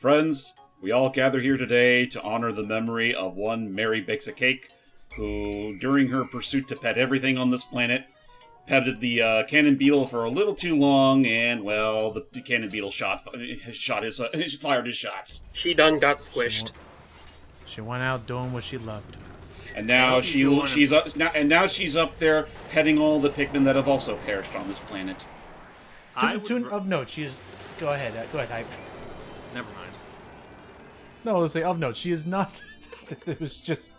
Friends, we all gather here today to honor the memory of one Mary Bakes a Cake, who, during her pursuit to pet everything on this planet, petted the cannon beetle for a little too long, and, well, the cannon beetle fired his shots. She done got squished. She went out doing what she loved. And now she's up there petting all the Pikmin that have also perished on this planet. Of note, she is... Go ahead, Hype. Never mind. No, let's say of note, she is not... It was just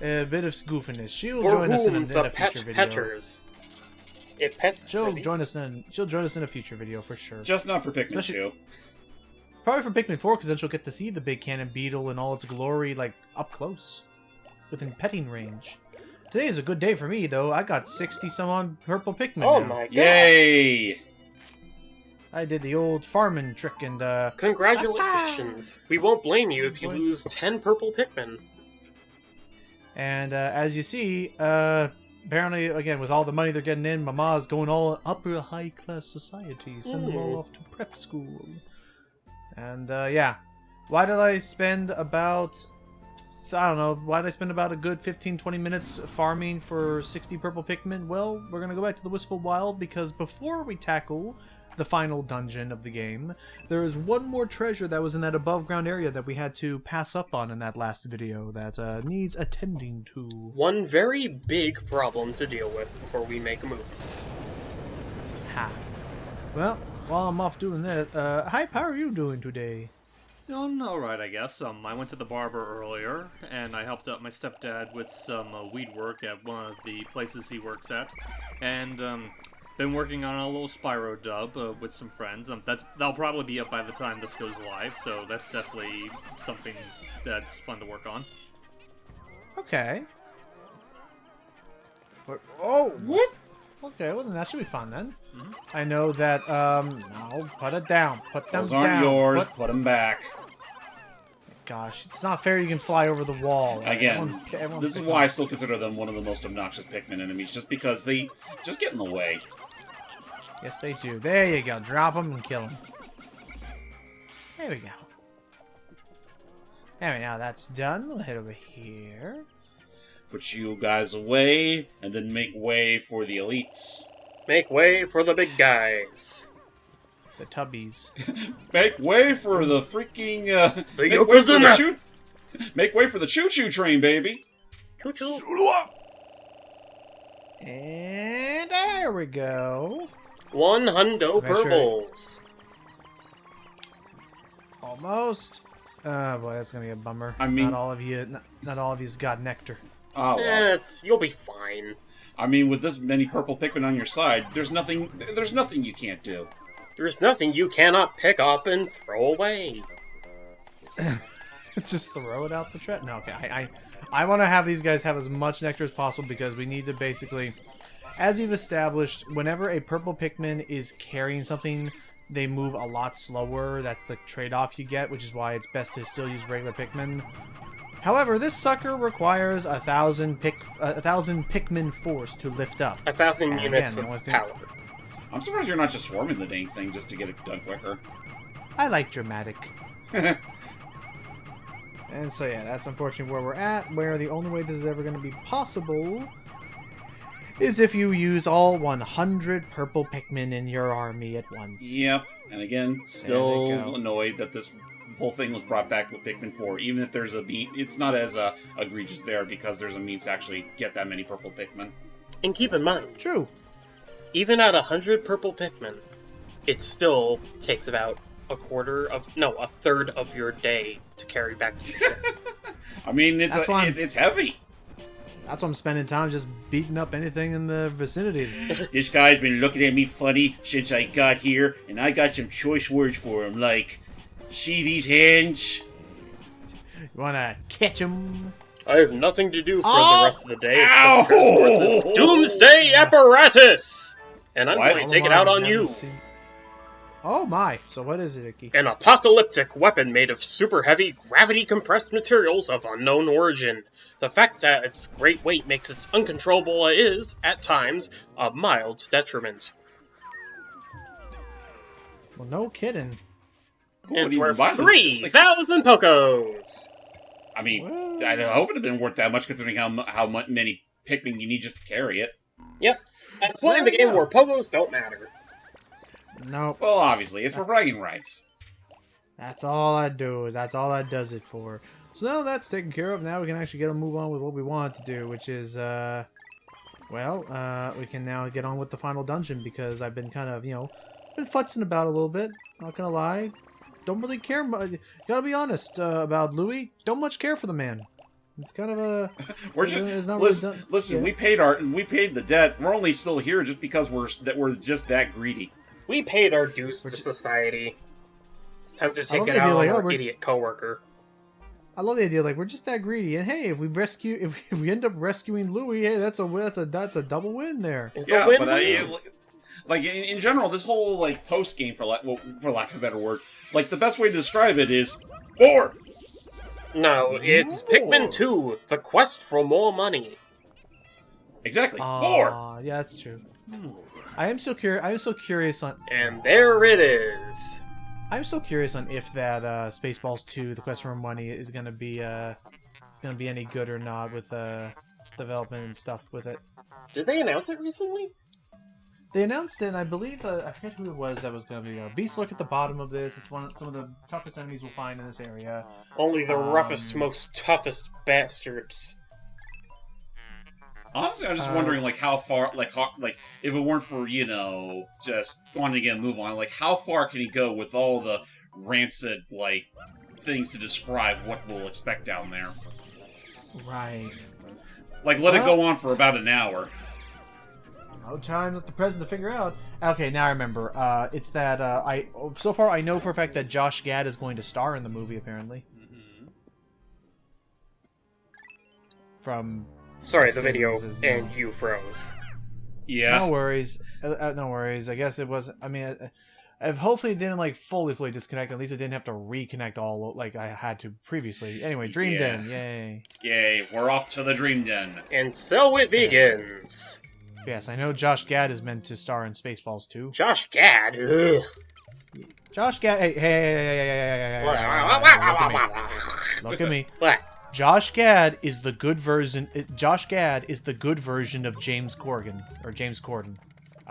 a bit of goofiness. She will join us in a future video. Petters. It pets. She'll join us in a future video for sure. Just not for Pikmin 2. Probably for Pikmin 4, because then she'll get to see the big cannon beetle in all its glory, like, up close. Within petting range. Today is a good day for me, though. I got 60-some-odd purple Pikmin Oh now. my god. Yay! I did the old farming trick and, Congratulations. We won't blame you if you lose 10 purple Pikmin. And, as you see, apparently, again, with all the money they're getting in, Mama's going all upper high-class society. Send them all off to prep school. And, yeah. Why did I spend about... I don't know, why did I spend about a good 15-20 minutes farming for 60 purple Pikmin? Well, we're going to go back to the Wistful Wild, because before we tackle the final dungeon of the game, there is one more treasure that was in that above-ground area that we had to pass up on in that last video that needs attending to. One very big problem to deal with before we make a move. Ha. Well, while I'm off doing that, Hype, how are you doing today? Doing alright, I guess. I went to the barber earlier, and I helped out my stepdad with some weed work at one of the places he works at. And, been working on a little Spyro dub with some friends. That'll probably be up by the time this goes live, so that's definitely something that's fun to work on. Okay. Oh! What? Okay, well then that should be fun then. Mm-hmm. I know that, no, put it down. Put them down. Those aren't yours, put them back. Gosh, it's not fair you can fly over the wall. Again, this is why I still consider them one of the most obnoxious Pikmin enemies, just because they just get in the way. Yes, they do. There you go. Drop them and kill them. There we go. Anyway, now that's done. We'll head over here. Put you guys away, and then make way for the elites. Make way for the big guys. The tubbies. Make way for the freaking, Make way for the choo-choo train, baby! Choo-choo! And there we go. 100 purples. Almost. Oh boy, that's gonna be a bummer. I mean, not all of you's got nectar. Oh, well. You'll be fine. I mean, with this many purple Pikmin on your side, there's nothing you can't do. There's nothing you cannot pick up and throw away. Just throw it out the trash. No, okay. I want to have these guys have as much nectar as possible, because we need to basically, as you've established, whenever a purple Pikmin is carrying something, they move a lot slower. That's the trade-off you get, which is why it's best to still use regular Pikmin. However, this sucker requires 1,000 Pikmin force to lift up. 1,000 units of power. I'm surprised you're not just swarming the dang thing just to get it done quicker. I like dramatic. And so yeah, that's unfortunately where we're at, where the only way this is ever going to be possible is if you use all 100 purple Pikmin in your army at once. Yep, and again, still annoyed that this whole thing was brought back with Pikmin 4, even if there's a means, it's not as egregious there, because there's a means to actually get that many purple Pikmin. And keep in mind, true, even at 100 purple Pikmin, it still takes about a third of your day to carry back to the ship. I mean, it's heavy. That's why I'm spending time just beating up anything in the vicinity. This guy's been looking at me funny since I got here, and I got some choice words for him, like, see these hands? You wanna catch him? I have nothing to do for the rest of the day except transport this doomsday apparatus! And I'm going to take it out on you. Oh my, so what is it, Icky? An apocalyptic weapon made of super heavy, gravity-compressed materials of unknown origin. The fact that its great weight makes it uncontrollable is, at times, a mild detriment. Well, no kidding. Who And would it's even worth buy them? 3,000 Pokos! I mean, Well, I hope it'd have been worth that much considering how many Pikmin you need just to carry it. Yep. At the So point in the there you game go. where Pokos don't matter. nope. Well, obviously, it's for bragging rights. That's all I do. That's all that does it for. So now that's taken care of. Now we can actually move on with what we wanted to do, which is, we can now get on with the final dungeon because I've been kind of, been futzing about a little bit. Not gonna lie. Don't really care much. Gotta be honest about Louis. Don't much care for the man. It's kind of a. We're it's just not listen. really done. Listen, Yeah. we paid the debt. We're only still here just because we're just that greedy. We paid our dues to society. It's time to take love it the idea, out like, on oh, our we're- idiot coworker. I love the idea. Like we're just that greedy, and hey, if we end up rescuing Louis, hey, that's a double win there. It's Yeah, a win-win. but like in general, this whole like post game for lack of a better word, like the best way to describe it is more. No, it's More. Pikmin 2, The Quest for More Money. Exactly, more. Yeah, that's true. I am so curious. I'm so curious on. And there it is. I'm so curious on if that Spaceballs 2, The Quest for Money, is gonna be any good or not with development and stuff with it. Did they announce it recently? They announced it, and I believe I forget who it was that was gonna be. Beast, look at the bottom of this. It's some of the toughest enemies we'll find in this area. Only the roughest, most toughest bastards. Honestly, I'm just wondering, like, how far, like, if it weren't for, just wanting to get a move on, like, how far can he go with all the rancid, like, things to describe what we'll expect down there? Right. Like, let it Well- go on for about an hour. No time with the president to figure out. Okay, now I remember. It's that so far I know for a fact that Josh Gad is going to star in the movie. Apparently, from Sorry, the video Is- and you froze. Yeah. no worries, no worries. I guess it wasn't. I mean, hopefully it didn't like fully disconnect. At least it didn't have to reconnect all like I had to previously. Anyway, Dream Yeah. Den, yay! Yay, we're off to the Dream Den. And so it begins. Yes, I know Josh Gad is meant to star in Spaceballs 2. Josh Gad. Ugh. Josh Gad, hey, look at me. What? Josh Gad is the good version. Josh Gad is the good version of James Corgan or James Corden.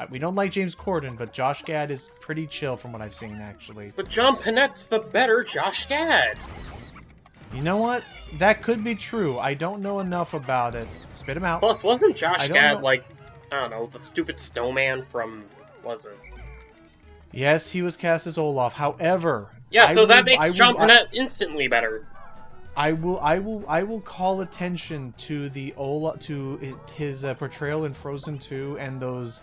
We don't like James Corden, but Josh Gad is pretty chill from what I've seen, actually. But John Panette's the better Josh Gad. You know what? That could be true. I don't know enough about it. Spit him out. Plus, wasn't I Josh don't Gad know- like, I don't know, the stupid snowman from, was it? Yes, he was cast as Olaf. However, Yeah, so that I makes will- John Panette instantly better. I will call attention to the Olaf, to his portrayal in Frozen 2 and those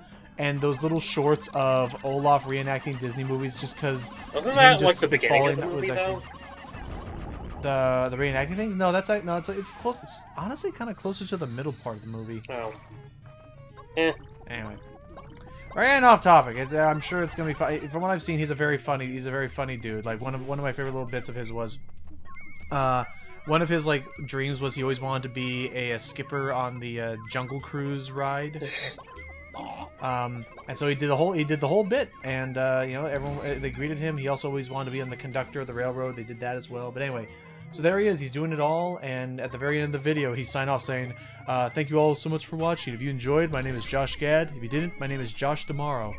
little shorts of Olaf reenacting Disney movies, just because. Wasn't that like the beginning of the movie, though? The reenacting things? No, it's close. It's honestly kind of closer to the middle part of the movie. Oh. Anyway, we're getting off topic. I'm sure it's gonna be fun. From what I've seen, he's a very funny dude. Like one of my favorite little bits of his was, one of his like dreams was he always wanted to be a skipper on the Jungle Cruise ride. And so he did the whole bit, and everyone they greeted him. He also always wanted to be on the conductor of the railroad. They did that as well. But anyway, so there he is. He's doing it all, and at the very end of the video, he signed off saying, "Thank you all so much for watching. If you enjoyed, my name is Josh Gad. If you didn't, my name is Josh Tomorrow."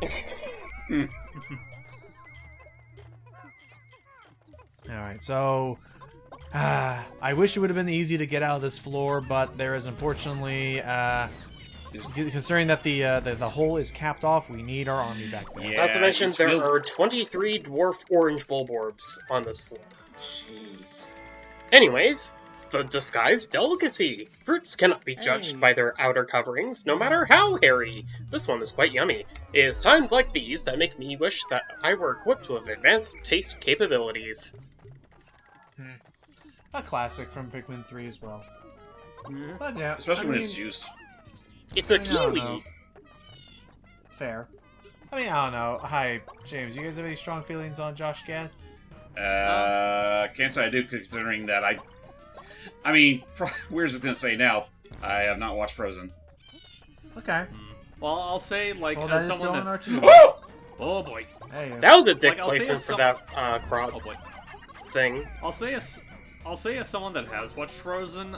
All right, so I wish it would have been easy to get out of this floor, but there is unfortunately. Considering that the hole is capped off, we need our army back there. Yeah, Not to mention, it's there filled- are 23 dwarf orange bulborbs on this floor. Jeez. Anyways, the disguised delicacy. Fruits cannot be judged by their outer coverings, no matter how hairy. This one is quite yummy. It is times like these that make me wish that I were equipped with advanced taste capabilities. A classic from Pikmin 3 as well. Yeah. But yeah, Especially I when mean, it's juiced. It's a I don't know. kiwi! Fair. I mean, I don't know. Hi, James. You guys have any strong feelings on Josh Gad? Can't say I do, considering that I mean, where's it gonna say now? I have not watched Frozen. Okay. Well, I'll say, like, Well, that as is still someone on that... our to-do Oh! list. Oh boy. Hey, That was a dick Like, I'll say placement a for some- that Oh crowd boy. thing. I'll say as someone that has watched Frozen,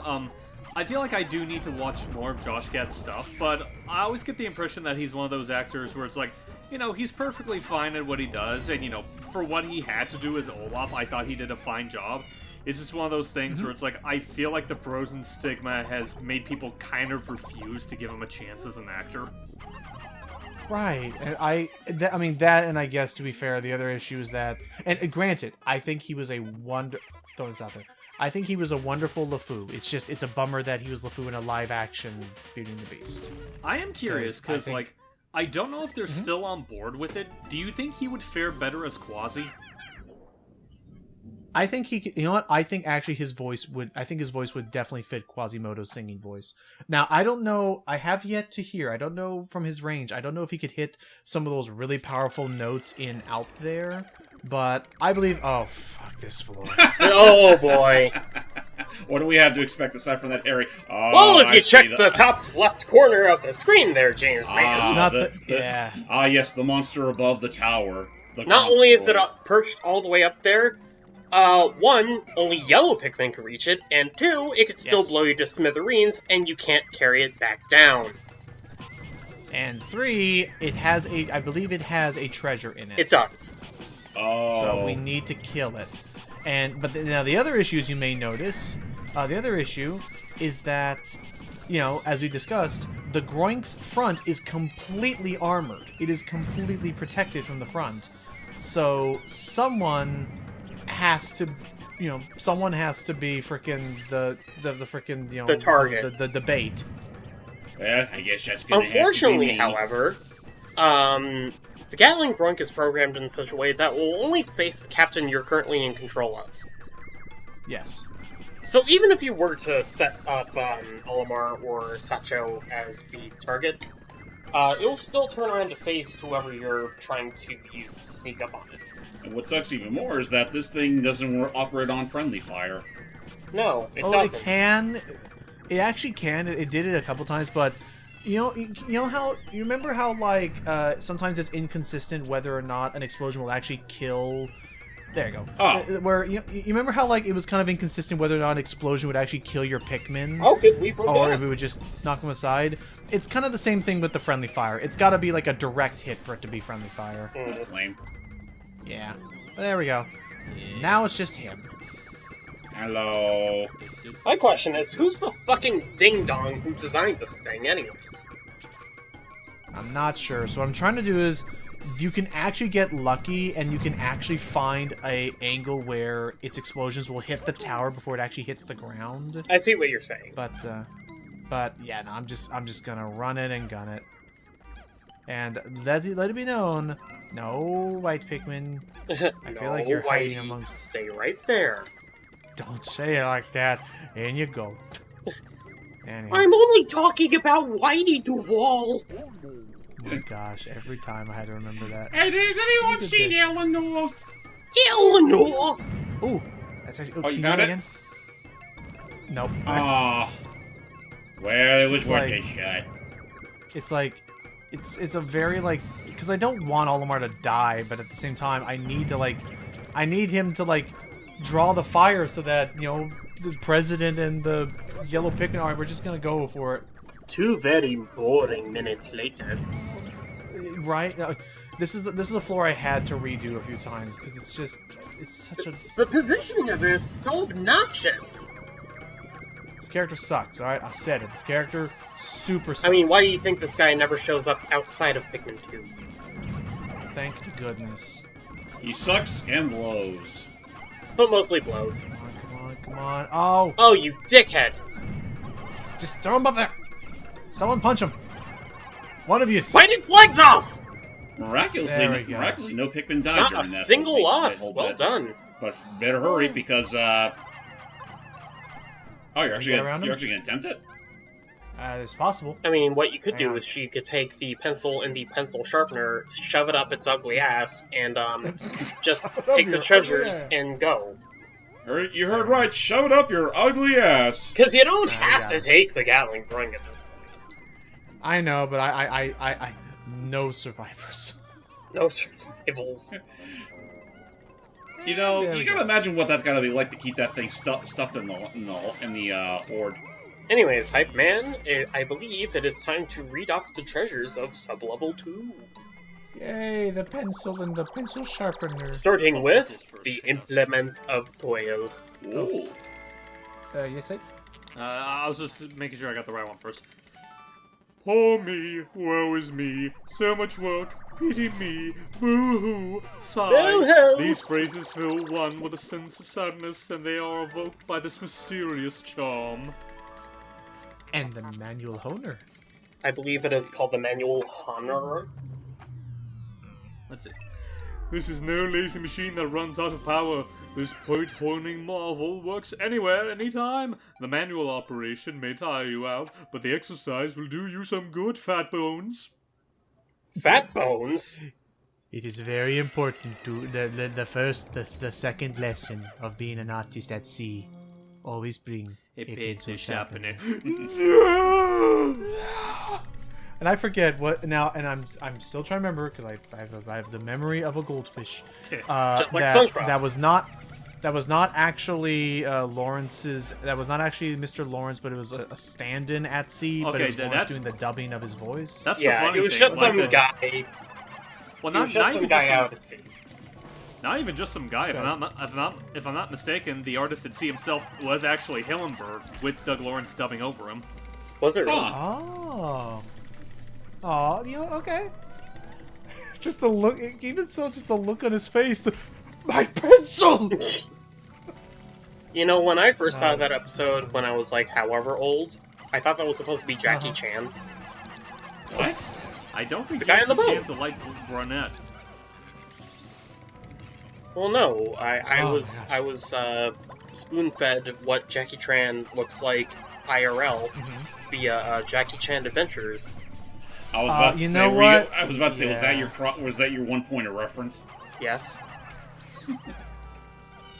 I feel like I do need to watch more of Josh Gad's stuff, but I always get the impression that he's one of those actors where it's like, you know, he's perfectly fine at what he does, and, you know, for what he had to do as Olaf, I thought he did a fine job. It's just one of those things where it's like, I feel like the Frozen stigma has made people kind of refuse to give him a chance as an actor. Right. And I mean, that, and I guess, to be fair, the other issue is that, and granted, I think he was a throw this out there. I think he was a wonderful LeFou. It's a bummer that he was LeFou in a live-action Beauty and the Beast. I am curious, because, like, I don't know if they're Mm-hmm. still on board with it. Do you think he would fare better as Quasi? I think he could, you know what? I think actually his voice would definitely fit Quasimodo's singing voice. Now, I don't know, I have yet to hear, I don't know from his range, I don't know if he could hit some of those really powerful notes in Out There, but I believe, oh, fuck this floor. Oh boy. What do we have to expect aside from that, Harry? Oh, Well, if I you see check the top left corner of the screen there, James Reyes. It's not the yeah. yeah. Yes, the monster above the tower. The Not only is it droid. perched all the way up there, one, only yellow Pikmin can reach it, and two, it could still Yes. blow you to smithereens, and you can't carry it back down. And 3, I believe it has a treasure in it. It does. Oh. So we need to kill it. Now the other issues you may notice, the other issue is that, you know, as we discussed, the Groink's front is completely armored. It is completely protected from the front. So someone has to be freaking the freaking, you know, The target. the bait. Yeah, I guess that's gonna Unfortunately, have to be me. however, the Gatling Grunk is programmed in such a way that will only face the captain you're currently in control of. Yes. So even if you were to set up Olimar or Sacho as the target, it will still turn around to face whoever you're trying to use to sneak up on it. And what sucks even more is that this thing doesn't operate on friendly fire. No, it Oh, doesn't. it can. It actually can. It did it a couple times, but you know how you remember how like sometimes it's inconsistent whether or not an explosion will actually kill. There you go. Oh. Where you remember how like it was kind of inconsistent whether or not an explosion would actually kill your Pikmin, Oh, good, we broke or that. if it would just knock them aside. It's kind of the same thing with the friendly fire. It's got to be like a direct hit for it to be friendly fire. That's lame. Yeah. There we go. Now it's just him. Hello. My question is, who's the fucking ding-dong who designed this thing anyways? I'm not sure. So what I'm trying to do is, you can actually get lucky, and you can actually find a angle where its explosions will hit the tower before it actually hits the ground. I see what you're saying. But yeah, no, I'm just gonna run it and gun it, and let it be known, no white Pikmin. I feel like you're hiding Whitey, amongst. Stay right there. Don't say it like that. In you go. Anyway, I'm only talking about Whitey Duvall. oh my gosh, every time I had to remember that. Hey, has anyone Good seen day. Eleanor? Eleanor. Ooh, that's actually. Oh, can you do found that it? again? Nope. Ah. Well, it was It's worth like- a shot. It's like, it's a very like, because I don't want Olimar to die, but at the same time, I need him to like draw the fire so that, you know, the president and the yellow Pikmin are, we're just gonna go for it, 2 very boring minutes later. right? This is the floor I had to redo a few times because it's such a. The positioning of it is so obnoxious. This character sucks. All right, I said it. This character super sucks. I mean, why do you think this guy never shows up outside of Pikmin 2? Thank goodness. He sucks and blows. But mostly blows. Come on, come on. Oh, Oh, you dickhead! just throw him up there. Someone punch him. One of you. Bite its legs off! Miraculously, There we go. no Pikmin died Not during a that single whole loss. whole Well bit. done. But better hurry because oh, you're actually get around him? gonna attempt it? It's possible. I mean, what you could Hang do on. is you could take the pencil and the pencil sharpener, shove it up its ugly ass, and just take the Your treasures ugly ass. and go. You heard right. Shove it up your ugly ass. Because you don't I have got to it. take the Gatling Brung at this point. I know, but I no survivors. No survivals. You know, There you we gotta go. imagine what that's gotta be like to keep that thing stuffed in the horde. Anyways, Hype Man, I believe it is time to read off the treasures of Sublevel 2. Yay, the pencil and the pencil sharpener. Starting Oh, with this is first the thing. Implement of Toil. Ooh. Yes, I... I was just making sure I got the right one first. Poor me, woe is me, so much work, pity me, boo-hoo, sigh. Boo-hoo. These phrases fill one with a sense of sadness, and they are evoked by this mysterious charm. And the manual honer. I believe it is called the Manual Honor. Let's see. This is no lazy machine that runs out of power. This point-honing marvel works anywhere, anytime. The manual operation may tire you out, but the exercise will do you some good, fat bones. Fat Bones? It is very important to the second lesson of being an artist at sea. Always bring A pencil sharpener. And I forget what now, and I'm still trying to remember because I have the memory of a goldfish. Just like that, SpongeBob. That was not actually Lawrence's. That was not actually Mr. Lawrence, but it was a stand-in at sea. But Okay, it was Lawrence that's- doing the dubbing of his voice. That's the Yeah, funny it was thing. just like some the- guy. Well, It was just some even guy just out at sea. Not even just some guy. If I'm not mistaken, the artist at sea himself was actually Hillenberg, with Doug Lawrence dubbing over him. Was it really? Huh. Oh, you know, okay. Just the look, even so, just the look on his face. My pencil. You know, when I first saw that episode when I was like however old, I thought that was supposed to be Jackie Uh-huh. Chan. What? I don't think The guy in the boat. Chan's a light brunette. Well, no, I Oh, was gosh. I was spoon-fed what Jackie Chan looks like IRL via Jackie Chan Adventures. I was about to you say. know what? I was about to say. Was that Yeah. was that your 1 point of reference? Yes.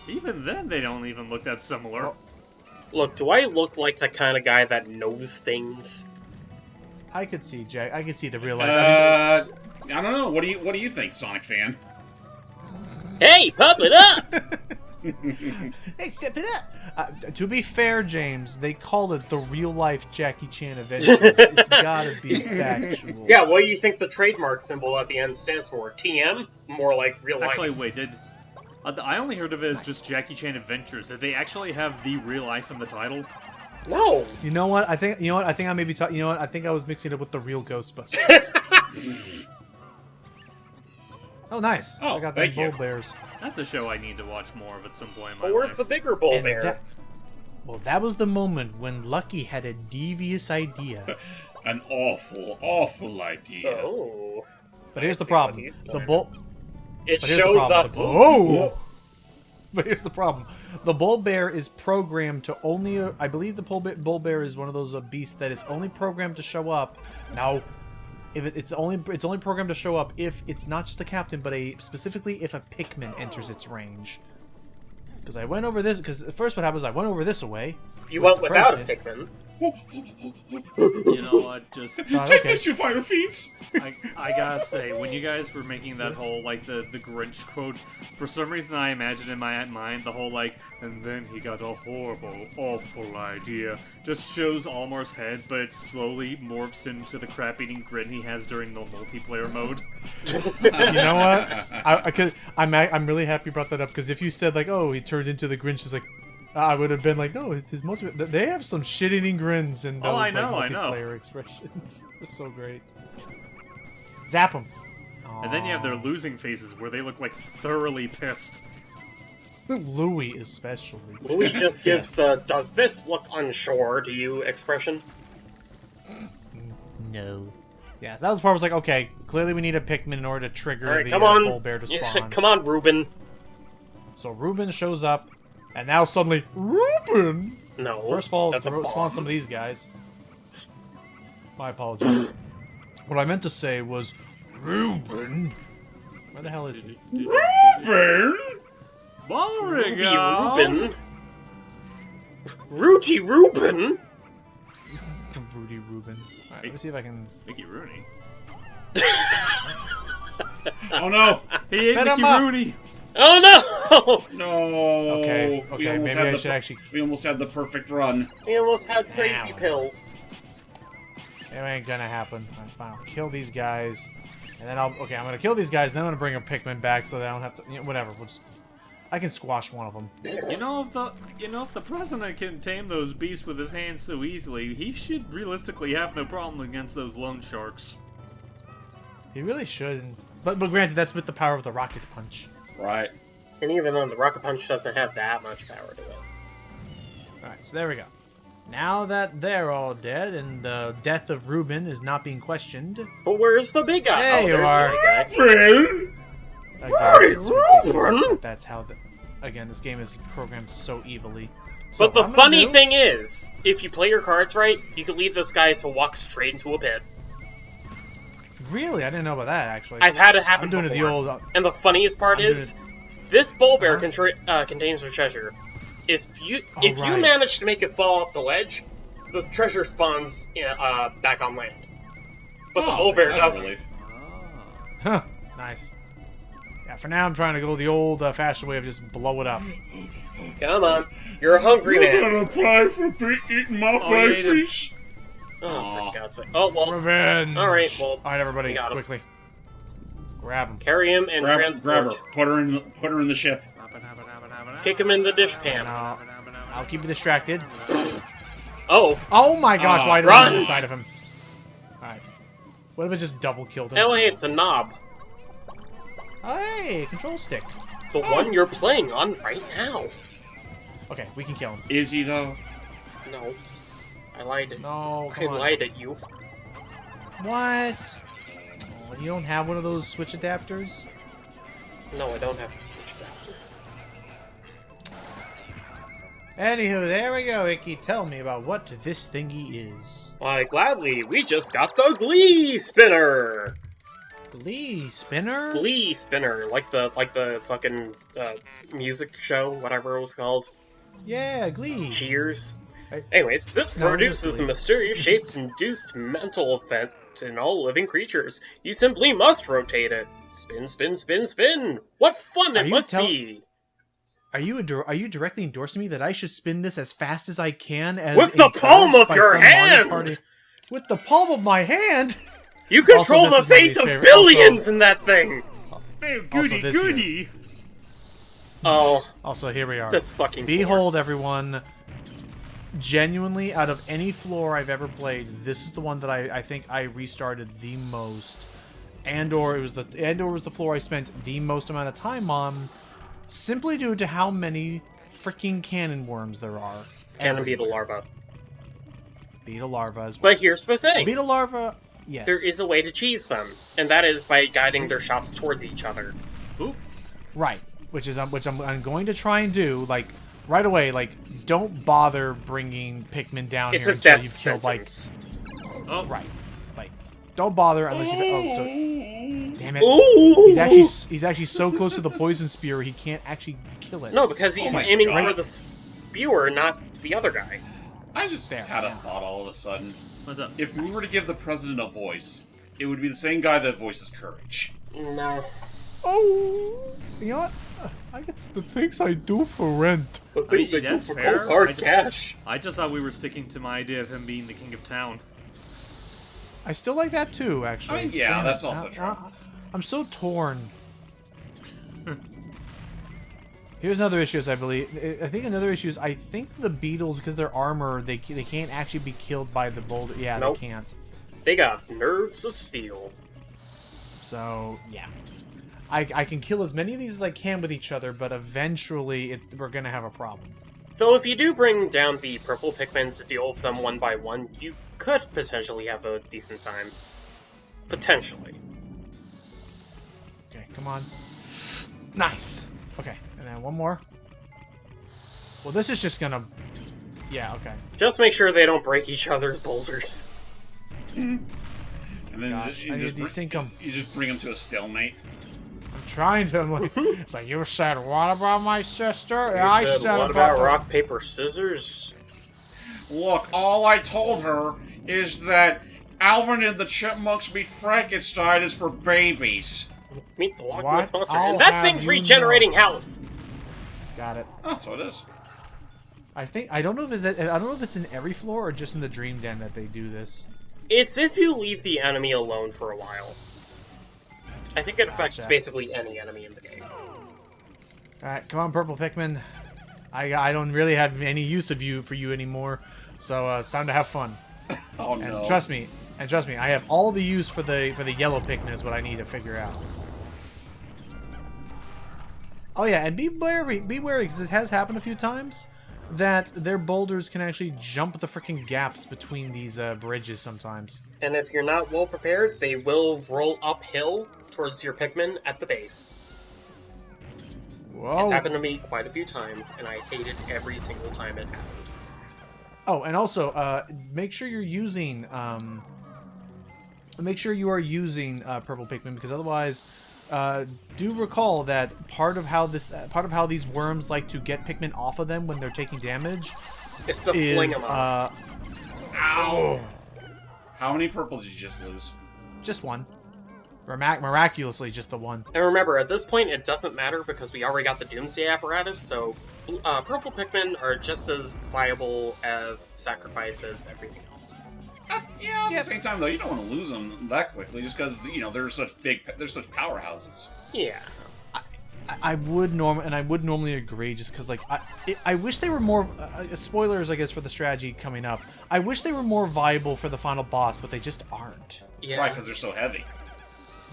Even then, they don't even look that similar. Look, do I look like the kind of guy that knows things? I could see Jack. I could see the real life. I don't know. What do you think, Sonic fan? Hey, pop it up! Hey, step it up. To be fair, James, they called it the real life Jackie Chan Adventures. It's gotta be factual. Yeah, what do you think the trademark symbol at the end stands for? TM? More like real life. Actually, wait, I only heard of it as just Jackie Chan Adventures. Did they actually have the real life in the title? No. You know what? I think I may be talking. You know what? I think I was mixing it with the real Ghostbusters. Oh, nice! Oh, I got thank them you. bull bears. That's a show I need to watch more of at some point in my But where's life. the bigger bull And bear? that was the moment when Lucky had a devious idea. An awful idea. Oh. But here's the see what problem: he's the planning. bull. It But here's the shows problem. up. Oh! But here's the problem. The bull bear is programmed to only... I believe the bull bear is one of those beasts that is only programmed to show up. Now, if it's only programmed to show up if it's not just the captain, but specifically if a Pikmin enters its range. Because I went over this... Because first what happened was I went over this away. You with went the without a president. Pikmin. You know what? Just Thought, Take okay. this, you fire fiends! I gotta say, when you guys were making that whole like the Grinch quote, for some reason I imagined in my mind the whole like, and then he got a horrible, awful idea. Just shows Almar's head, but it slowly morphs into the crap-eating grin he has during the multiplayer mode. You know what? I'm really happy you brought that up, because if you said, like, oh, he turned into the Grinch, it's like... I would have been like, no, his they have some shit-eating grins in those Oh, I know. multiplayer expressions. They're so great. Zap them. And then you have their losing faces where they look like thoroughly pissed. Louis especially. Louis just gives the "does this look unsure" to you expression. No. Yeah, that was the part where I was like, okay, clearly we need a Pikmin in order to trigger Alright, the come on. bull bear to spawn. Come on, Ruben. So Ruben shows up, and now suddenly, Ruben! No. First of all, that's a spawn bomb. some of these guys. My apologies. What I meant to say was, Ruben! Where the hell is he? Ruben! Boring, Ruby Ruben. Rooty Ruben. Rudy Ruben. Alright, let me see if I can... Mickey Rooney. Oh no! He ate Hit him Mickey up. Rooney. Oh no! No. Okay, We almost maybe had I should actually... We almost had the perfect run. We almost had crazy Ow. pills. It ain't gonna happen. Alright, fine, I'll kill these guys. And then I'm gonna kill these guys, and then I'm gonna bring a Pikmin back so that I don't have to... You know, whatever, we'll just... I can squash one of them. You know, if the president can tame those beasts with his hands so easily, he should realistically have no problem against those loan sharks. He really shouldn't. But granted, that's with the power of the rocket punch. Right. And even then, the rocket punch doesn't have that much power to it. Alright, so there we go. Now that they're all dead, and the death of Reuben is not being questioned... But where's the big guy? There oh, you there's are. the big guy. Friend. Reuben? That's how the... Again, this game is programmed so evilly. But the I'm gonna funny do- thing is, if you play your cards right, you can lead this guy to walk straight into a pit. Really? I didn't know about that, actually. I've had it happen I'm doing before. it the old... And the funniest part I'm is, this bull bear Uh-huh. contains the treasure. If you right. manage to make it fall off the ledge, the treasure spawns back on land. But the bull bear that's a doesn't. relief. Huh. Nice. Yeah, for now I'm trying to go the old-fashioned way of just blow it up. Come on, you're a hungry man. gonna apply for eating my Oh, you ate him. fish. Oh, for God's sake. Oh, well, Revenge! Alright, well, Alright, everybody, we got him. quickly. Grab him. carry him and Grab transport. her. Put her in the ship. Kick him in the dishpan. I'll keep you distracted. Oh, Oh my gosh, Oh, why did I run! on the side of him? Alright. What if it just double killed him? oh, hey, it's a knob. Oh, hey, control stick. The one you're playing on right now. Okay, we can kill him. Is he though? No, I lied. No, I come on. lied at you. What? Oh, you don't have one of those switch adapters? No, I don't have to switch back. Anywho, there we go, Icky. Tell me about what this thingy is. Why, gladly, we just got the Glee Spinner! Glee spinner? Glee Spinner, like the fucking music show, whatever it was called. Yeah, Glee. Cheers. Hey. Anyways, this No, produces just a Glee. mysterious shape-induced mental effect in all living creatures. You simply must rotate it. Spin, spin, spin, spin! What fun Are it you must tell- be! Are you directly endorsing me that I should spin this as fast as I can? As With the palm encouraged of by your some Mario hand! Party? With the palm of my hand? You control Also, the this is my fate least of favorite- billions in that thing! Also this here. Oh, Also, here we are. this fucking Behold, everyone. Genuinely, out of any floor I've ever played, this is the one that I think I restarted the most. Andor was the floor I spent the most amount of time on, simply due to how many freaking cannon worms there are. Cannon beetle larva. Beetle larva as well. But here's the thing. Beetle larva, yes. There is a way to cheese them, and that is by guiding their shots towards each other. Oop. Right, which I'm going to try and do, like, right away. Like, don't bother bringing Pikmin down It's here a until death you've killed, sentence. Oh. right. Like, don't bother unless you've... Oh, so... Damn it. Ooh! He's actually so close to the poison spear he can't actually kill it. No, because he's my aiming God. for the spewer, not the other guy. I just There, had a yeah. thought all of a sudden. What's up? If we were to give the president a voice, it would be the same guy that voices Courage. No. Oh, you know what? I get the things I do for rent. The things they do that's for fair. cold hard cash. I just thought we were sticking to my idea of him being the king of town. I still like that too, actually. I mean, yeah, Damn that's it. also true. I'm so torn. Here's another issue, as I believe. I think another issue is I think the beetles, because their armor, they can't actually be killed by the boulder. Yeah, Nope. they can't. They got nerves of steel. So yeah, I can kill as many of these as I can with each other, but eventually we're gonna have a problem. So if you do bring down the purple Pikmin to deal with them one by one, you could potentially have a decent time. Potentially. Okay, come on. Nice. Okay, and then one more. Well, this is just gonna... Yeah, okay. Just make sure they don't break each other's boulders. And then Gosh, I need to desync them. You just bring him to a stalemate. I'm trying to... I'm like, it's like, you said what about my sister? I said what about rock, paper, scissors? Look, all I told her is that Alvin and the Chipmunks meet Frankenstein is for babies. Meet the Loch What? Ness Monster. I'll And that have thing's you regenerating know. health! Got it. Oh, so it is. I don't know if it's in every floor or just in the Dream Den that they do this. It's if you leave the enemy alone for a while. I think it affects Gotcha. basically any enemy in the game. Alright, come on, Purple Pikmin. I don't really have any use for you anymore, so it's time to have fun. Oh And no. trust me, I have all the use for the yellow Pikmin is what I need to figure out. Oh yeah, and be wary, because it has happened a few times that their boulders can actually jump the freaking gaps between these bridges sometimes. And if you're not well prepared, they will roll uphill towards your Pikmin at the base. Whoa. It's happened to me quite a few times, and I hate it every single time it happened. Oh, and also, make sure you're using, make sure you are using Purple Pikmin, because otherwise, do recall that part of how these worms like to get Pikmin off of them when they're taking damage It's to fling is, them off. Ow! How many purples did you just lose? just one. Miraculously, just the one. And remember, at this point, it doesn't matter because we already got the Doomsday apparatus, so purple Pikmin are just as viable as sacrifice as everything else. Yeah, at the same time though, you don't want to lose them that quickly, just because they're such powerhouses. Yeah. I would normally agree, just because I wish they were more spoilers, I guess, for the strategy coming up. I wish they were more viable for the final boss, but they just aren't. Yeah. Right, because they're so heavy.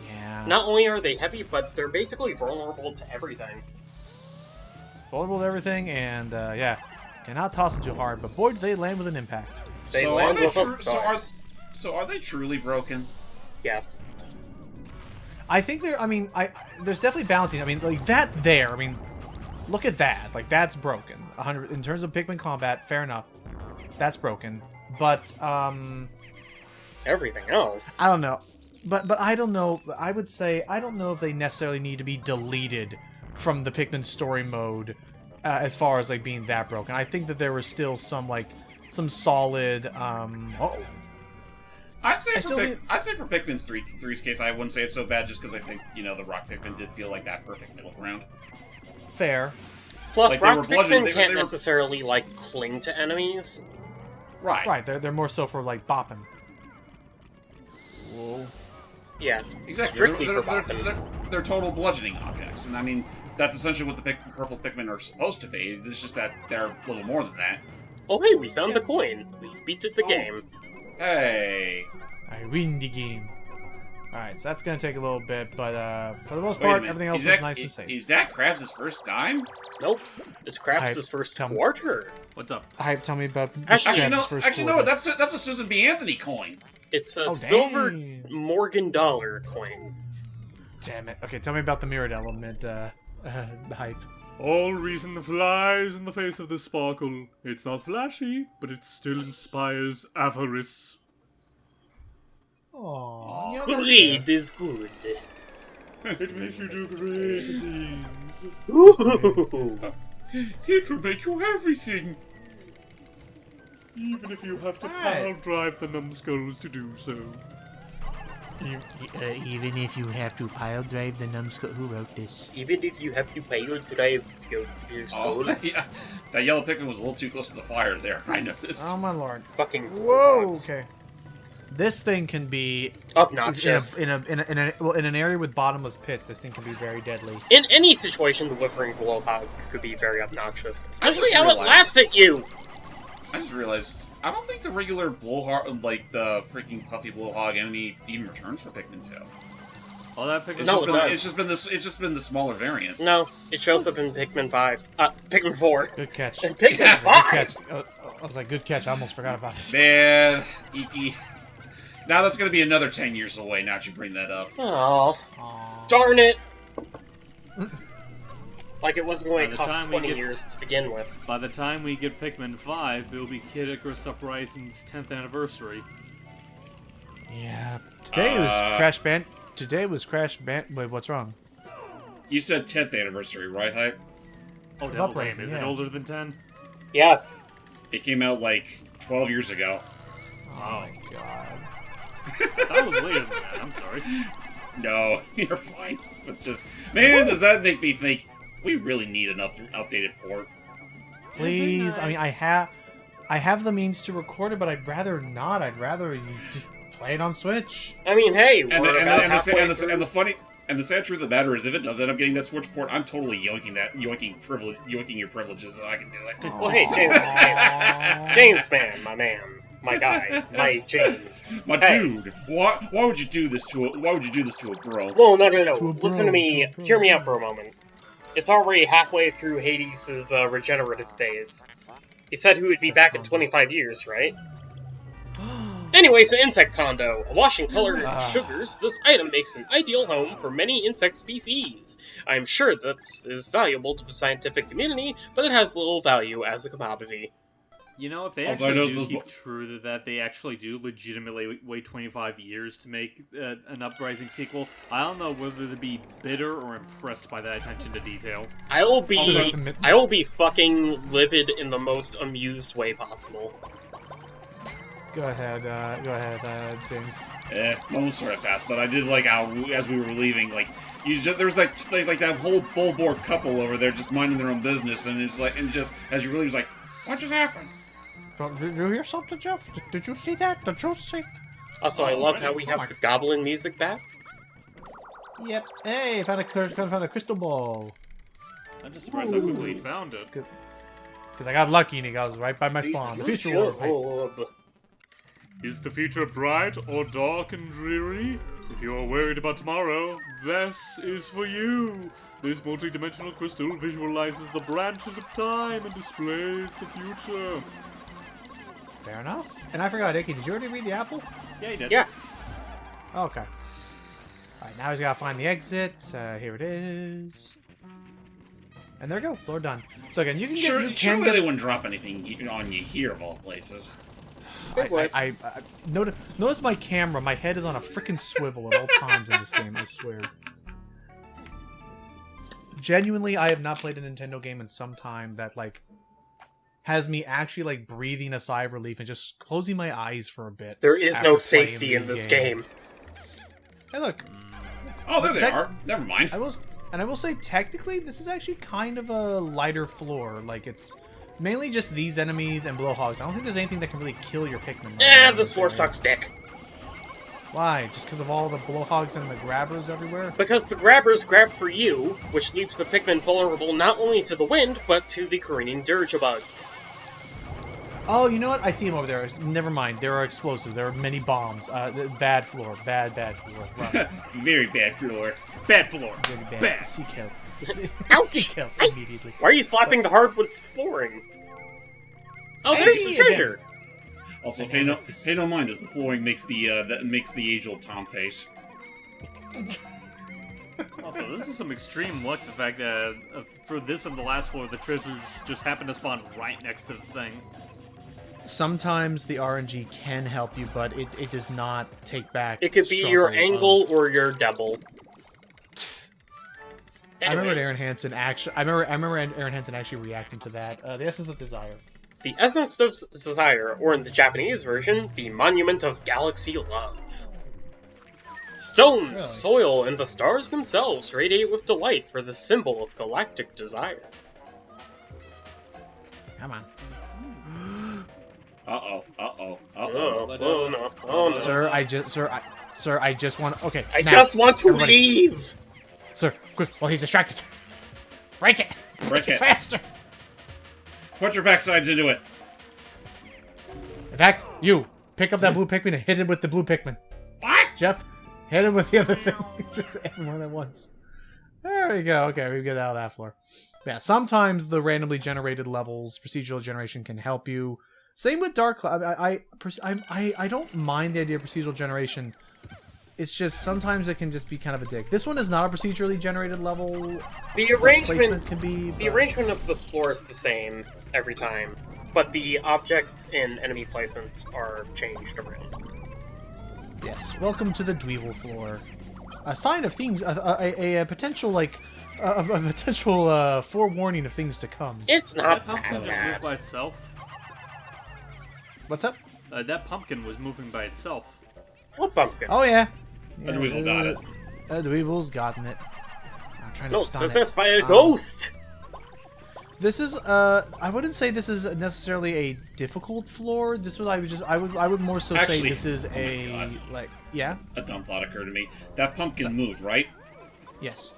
Yeah. Not only are they heavy, but they're basically vulnerable to everything. Vulnerable to everything, and yeah, cannot toss them too hard. But boy, do they land with an impact. They So land are they with a thud. so are they truly broken? Yes. I think they're. I mean, there's definitely balancing. I mean, like that there. I mean, look at that. Like that's broken. 100 in terms of Pikmin combat. Fair enough. That's broken. But Everything else. I don't know. But I don't know. I would say I don't know if they necessarily need to be deleted from the Pikmin story mode, as far as like being that broken. I think that there was still some solid. I'd say I still for Pikmin's 3's case, I wouldn't say it's so bad, just because I think the Rock Pikmin did feel like that perfect middle ground. Fair. Plus, Like, they Rock were bludgeoned- Pikmin can't they were- necessarily, cling to enemies. Right. Right. They're more so for like bopping. Whoa. Yeah. Exactly. Strictly they're, for bopping. they're total bludgeoning objects, and I mean that's essentially what the purple Pikmin are supposed to be. It's just that they're a little more than that. Oh hey, we found the coin. We've beaten the game. Hey. I win the game. Alright, so that's gonna take a little bit, but for the most Wait a part, minute. everything else is is that, nice and safe. Is that Krabs' first dime? Nope. It's Krabs' first tell me- quarter. What's up? Hype, tell me about Actually, Krabs' first Actually, quarter. no. That's a Susan B. Anthony coin. It's a Oh, silver dang. Morgan dollar coin. Damn it. Okay, tell me about the mirrored element, hype. All reason flies in the face of this sparkle. It's not flashy, but it still inspires avarice. Aww. Yeah, Greed is good. It makes you do great things. Ooh. It will make you everything. Even if you have to Hey. power drive the numbskulls to do so. Even if you have to pile drive the numbskull, who wrote this? Even if you have to pile drive your Oh, souls. yeah. That yellow Pikmin was a little too close to the fire there. I noticed. Oh my lord. Fucking Whoa. robots. Okay. This thing can be Obnoxious. in an area with bottomless pits. This thing can be very deadly. In any situation, the Whiffering Blowhog could be very obnoxious. Especially just how it realized- laughs at you! I just realized, I don't think the regular blowhog, like the freaking puffy blowhog enemy, even returns for Pikmin 2. Oh, that pick It's, No, just, it been, does. it's just been the smaller variant. No, it shows up in Pikmin 5. Pikmin 4. Good catch. And Pikmin Yeah, Good 5! catch. I was like, good catch. I almost forgot about it. Man, Iki. Now that's going to be another 10 years away now that you bring that up. Aw. Aw. Darn it! Like it wasn't going By to the cost time we 20 get- years to begin with. By the time we get Pikmin 5, it'll be Kid Icarus Uprising's 10th anniversary. Yeah. Today was Crash Band. Today was Crash Band. Wait, what's wrong? You said 10th anniversary, right, Hype? Oh, Of Devil Uprising, Game, is yeah. it older than 10? Yes. It came out like 12 years ago. Oh my god. That was later than that, I'm sorry. No, you're fine. But just, man, does that make me think we really need an updated port? Please, Nice. I mean, I have the means to record it, but I'd rather not. I'd rather you just play it on Switch. I mean, hey, And we're about halfway through. the sad truth of the matter is, if it does end up getting that Switch port, I'm totally yoinking your privileges, so I can do it. Well, hey, James, man, my man, my guy, my James, My hey. dude, why would you do this to a bro? Whoa, no. To a bro, Listen to me. to a bro. Hear me out for a moment. It's already halfway through Hades' regenerative phase. He said he would be back in 25 years, right? Anyways, the insect condo. Awash in colored sugars, this item makes an ideal home for many insect species. I'm sure this is valuable to the scientific community, but it has little value as a commodity. You know, if they Also, I actually noticed do those keep true that they actually do legitimately wait 25 years to make an Uprising sequel, I don't know whether to be bitter or impressed by that attention to detail. I will Also- be fucking livid in the most amused way possible. Go ahead, James. Moments sort of passed, but I did like how, as we were leaving, like, there was like that whole bull-boar couple over there just minding their own business, and it's like, and just, as you really was like, what just happened? Did you hear something, Jeff? Did you see that? Did you see? Also, I love how we Oh my- have the goblin music back. Yep. Hey, found a crystal ball. I'm just surprised how quickly he found it. Because I got lucky and he goes right by my spawn. The future world. orb. Is the future bright or dark and dreary? If you are worried about tomorrow, this is for you. This multi-dimensional crystal visualizes the branches of time and displays the future. Fair enough. And I forgot, Icky, did you already read the apple? Yeah, he did. Yeah. Okay. Alright, now he's gotta find the exit. Here it is. And there we go. Floor done. So again, you can get... you can Surely get they wouldn't drop anything on you here, of all places. Notice my camera. My head is on a freaking swivel at all times in this game, I swear. Genuinely, I have not played a Nintendo game in some time that, like, has me actually, like, breathing a sigh of relief and just closing my eyes for a bit. There is after no playing safety in these this game. Hey, look. Oh, there they Tech- are. Never mind. I will say, technically, this is actually kind of a lighter floor. Like, it's mainly just these enemies and blowhogs. I don't think there's anything that can really kill your Pikmin. This floor sucks dick. Why? Just because of all the blowhogs and the grabbers everywhere? Because the grabbers grab for you, which leaves the Pikmin vulnerable not only to the wind, but to the careening dirigibugs. Oh, you know what? I see him over there. Never mind. There are explosives. There are many bombs. Bad floor. Bad floor. Run. Very bad floor. Bad floor. Really bad. Bad. Seek help. Ouch! Seek help Ay. immediately. Why are you slapping the hardwood flooring? Oh, there's the Hey, treasure! Also, pay no mind as the flooring makes the age-old Tom face. Also, this is some extreme luck, the fact that for this and the last floor, the treasures just happen to spawn right next to the thing. Sometimes the RNG can help you, but it does not take back. It could be your angle or your double. I remember Anyways, Aaron Hansen actually. I remember Aaron Hansen actually reacting to that. The Essence of Desire. The Essence of Desire, or in the Japanese version, the Monument of Galaxy Love. Stones, Really? soil, and the stars themselves radiate with delight for the symbol of galactic desire. Come on, Uh-oh. Oh no, oh no. sir. I just want. Okay, I now, just want to everybody. leave! Sir, quick! While he's distracted, break it. Break it. Faster. Put your backsides into it. In fact, you pick up that blue Pikmin and hit it with the blue Pikmin. What? Jeff, hit him with the other thing. Just everyone at once. There we go. Okay, we get out of that floor. Yeah, sometimes the randomly generated levels, procedural generation can help you. Same with Dark Cloud. I don't mind the idea of procedural generation. It's just sometimes it can just be kind of a dick. This one is not a procedurally generated level. The arrangement Placement can be. The but- arrangement of the floor is the same every time, but the objects and enemy placements are changed around. Yes. Welcome to the Dweevil floor. A sign of things. A potential a potential forewarning of things to come. It's That not pumpkin that just moved bad. by itself. What's up? That pumpkin was moving by itself. What pumpkin? Oh yeah. A Dweevil got it. A Dweevil's gotten it. I'm trying to No, stun possessed it. by a ghost! This is I wouldn't say this is necessarily a difficult floor. This was I would more so say Actually, this is oh my God. yeah. A dumb thought occurred to me. That pumpkin moved, right? Yes.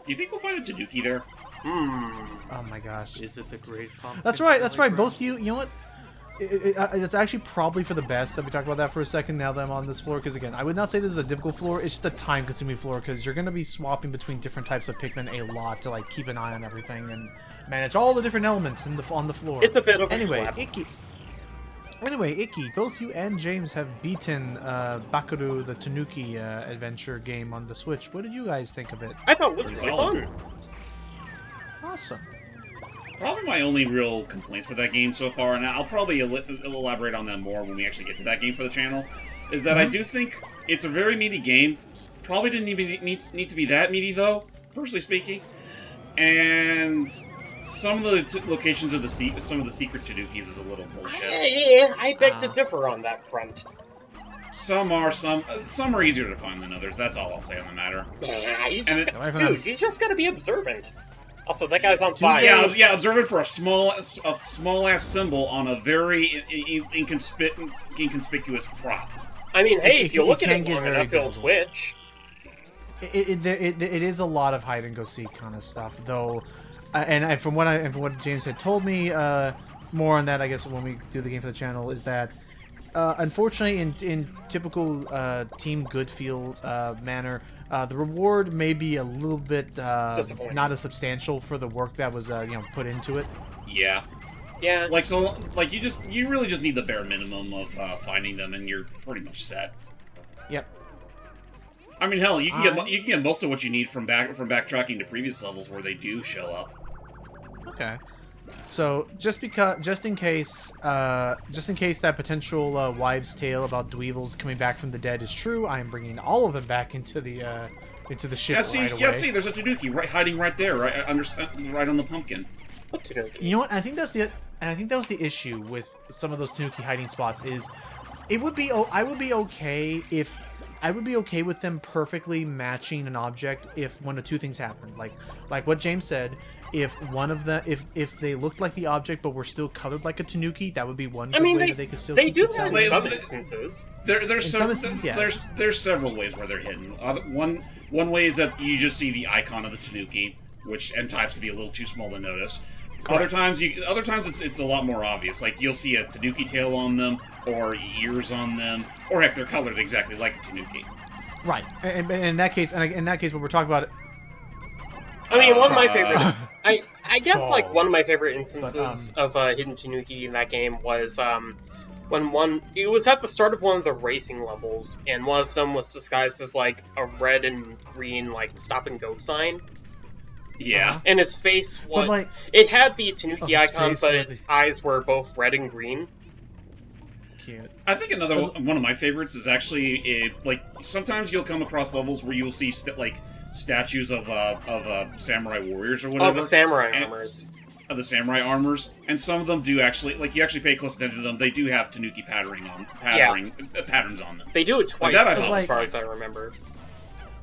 Do you think we'll find a Tanuki there? Oh my gosh. Is it the great pumpkin? That's right. That's right. playground? Both you know what? It's actually probably for the best that we talk about that for a second now that I'm on this floor, because again, I would not say this is a difficult floor, it's just a time-consuming floor, because you're going to be swapping between different types of Pikmin a lot to like keep an eye on everything and manage all the different elements on the floor. It's a bit of a anyway, slap. Icky, both you and James have beaten Bakuru the Tanuki adventure game on the Switch. What did you guys think of it? I thought it was really Solid. fun. Awesome. Probably my only real complaints with that game so far, and I'll probably elaborate on that more when we actually get to that game for the channel, is that I do think it's a very meaty game. Probably didn't even need to be that meaty, though, personally speaking. And some of the locations of some of the secret Tanukis is a little bullshit. Yeah, I beg to differ on that front. Some are easier to find than others. That's all I'll say on the matter. You And just it- dude, you just gotta be observant. Also, that guy's on fire. Yeah. Observe it for a small ass symbol on a very inconspicuous prop. I mean, hey, if you it look at can it get long very enough, it'll visible. twitch. It is a lot of hide and go seek kind of stuff, though, and from what James had told me, more on that I guess when we do the game for the channel, is that unfortunately in typical Team Goodfeel manner, the reward may be a little bit Disappointing. not as substantial for the work that was put into it. Yeah. Yeah. You really just need the bare minimum of finding them, and you're pretty much set. Yep. I mean, hell, you can get most of what you need from backtracking to previous levels where they do show up. Okay. So just in case that potential wives' tale about Dweevils coming back from the dead is true, I am bringing all of them back into the ship right away. There's a Tanuki hiding right there, right on the pumpkin. What Tanuki? You know what? I think that was the issue with some of those Tanuki hiding spots. Is I would be okay with them perfectly matching an object if one of two things happened. Like what James said, if one of the if they looked like the object but were still colored like a Tanuki, that would be one good way that they could still keep do the that tally. in some instances. There's several ways where they're hidden. One way is that you just see the icon of the Tanuki, which and types can be a little too small to notice. Other times it's a lot more obvious. Like you'll see a Tanuki tail on them, or ears on them, or heck, they're colored exactly like a Tanuki. Right, and in that case, when we're talking about it, I mean, one of my favorite. I guess Fall. one of my favorite instances of hidden Tanuki in that game was when it was at the start of one of the racing levels, and one of them was disguised as like a red and green like stop and go sign, Yeah. and its face was like- it had the Tanuki his icon, face but was its eyes were both red and green. cute. I think another one of my favorites is actually sometimes you'll come across levels where you'll see statues of samurai warriors or whatever. Oh, the samurai And- armors. Of the samurai armors, and some of them do actually, you actually pay close attention to them. They do have Tanuki patterns on them. They do it twice, that I thought as was far fine. as I remember.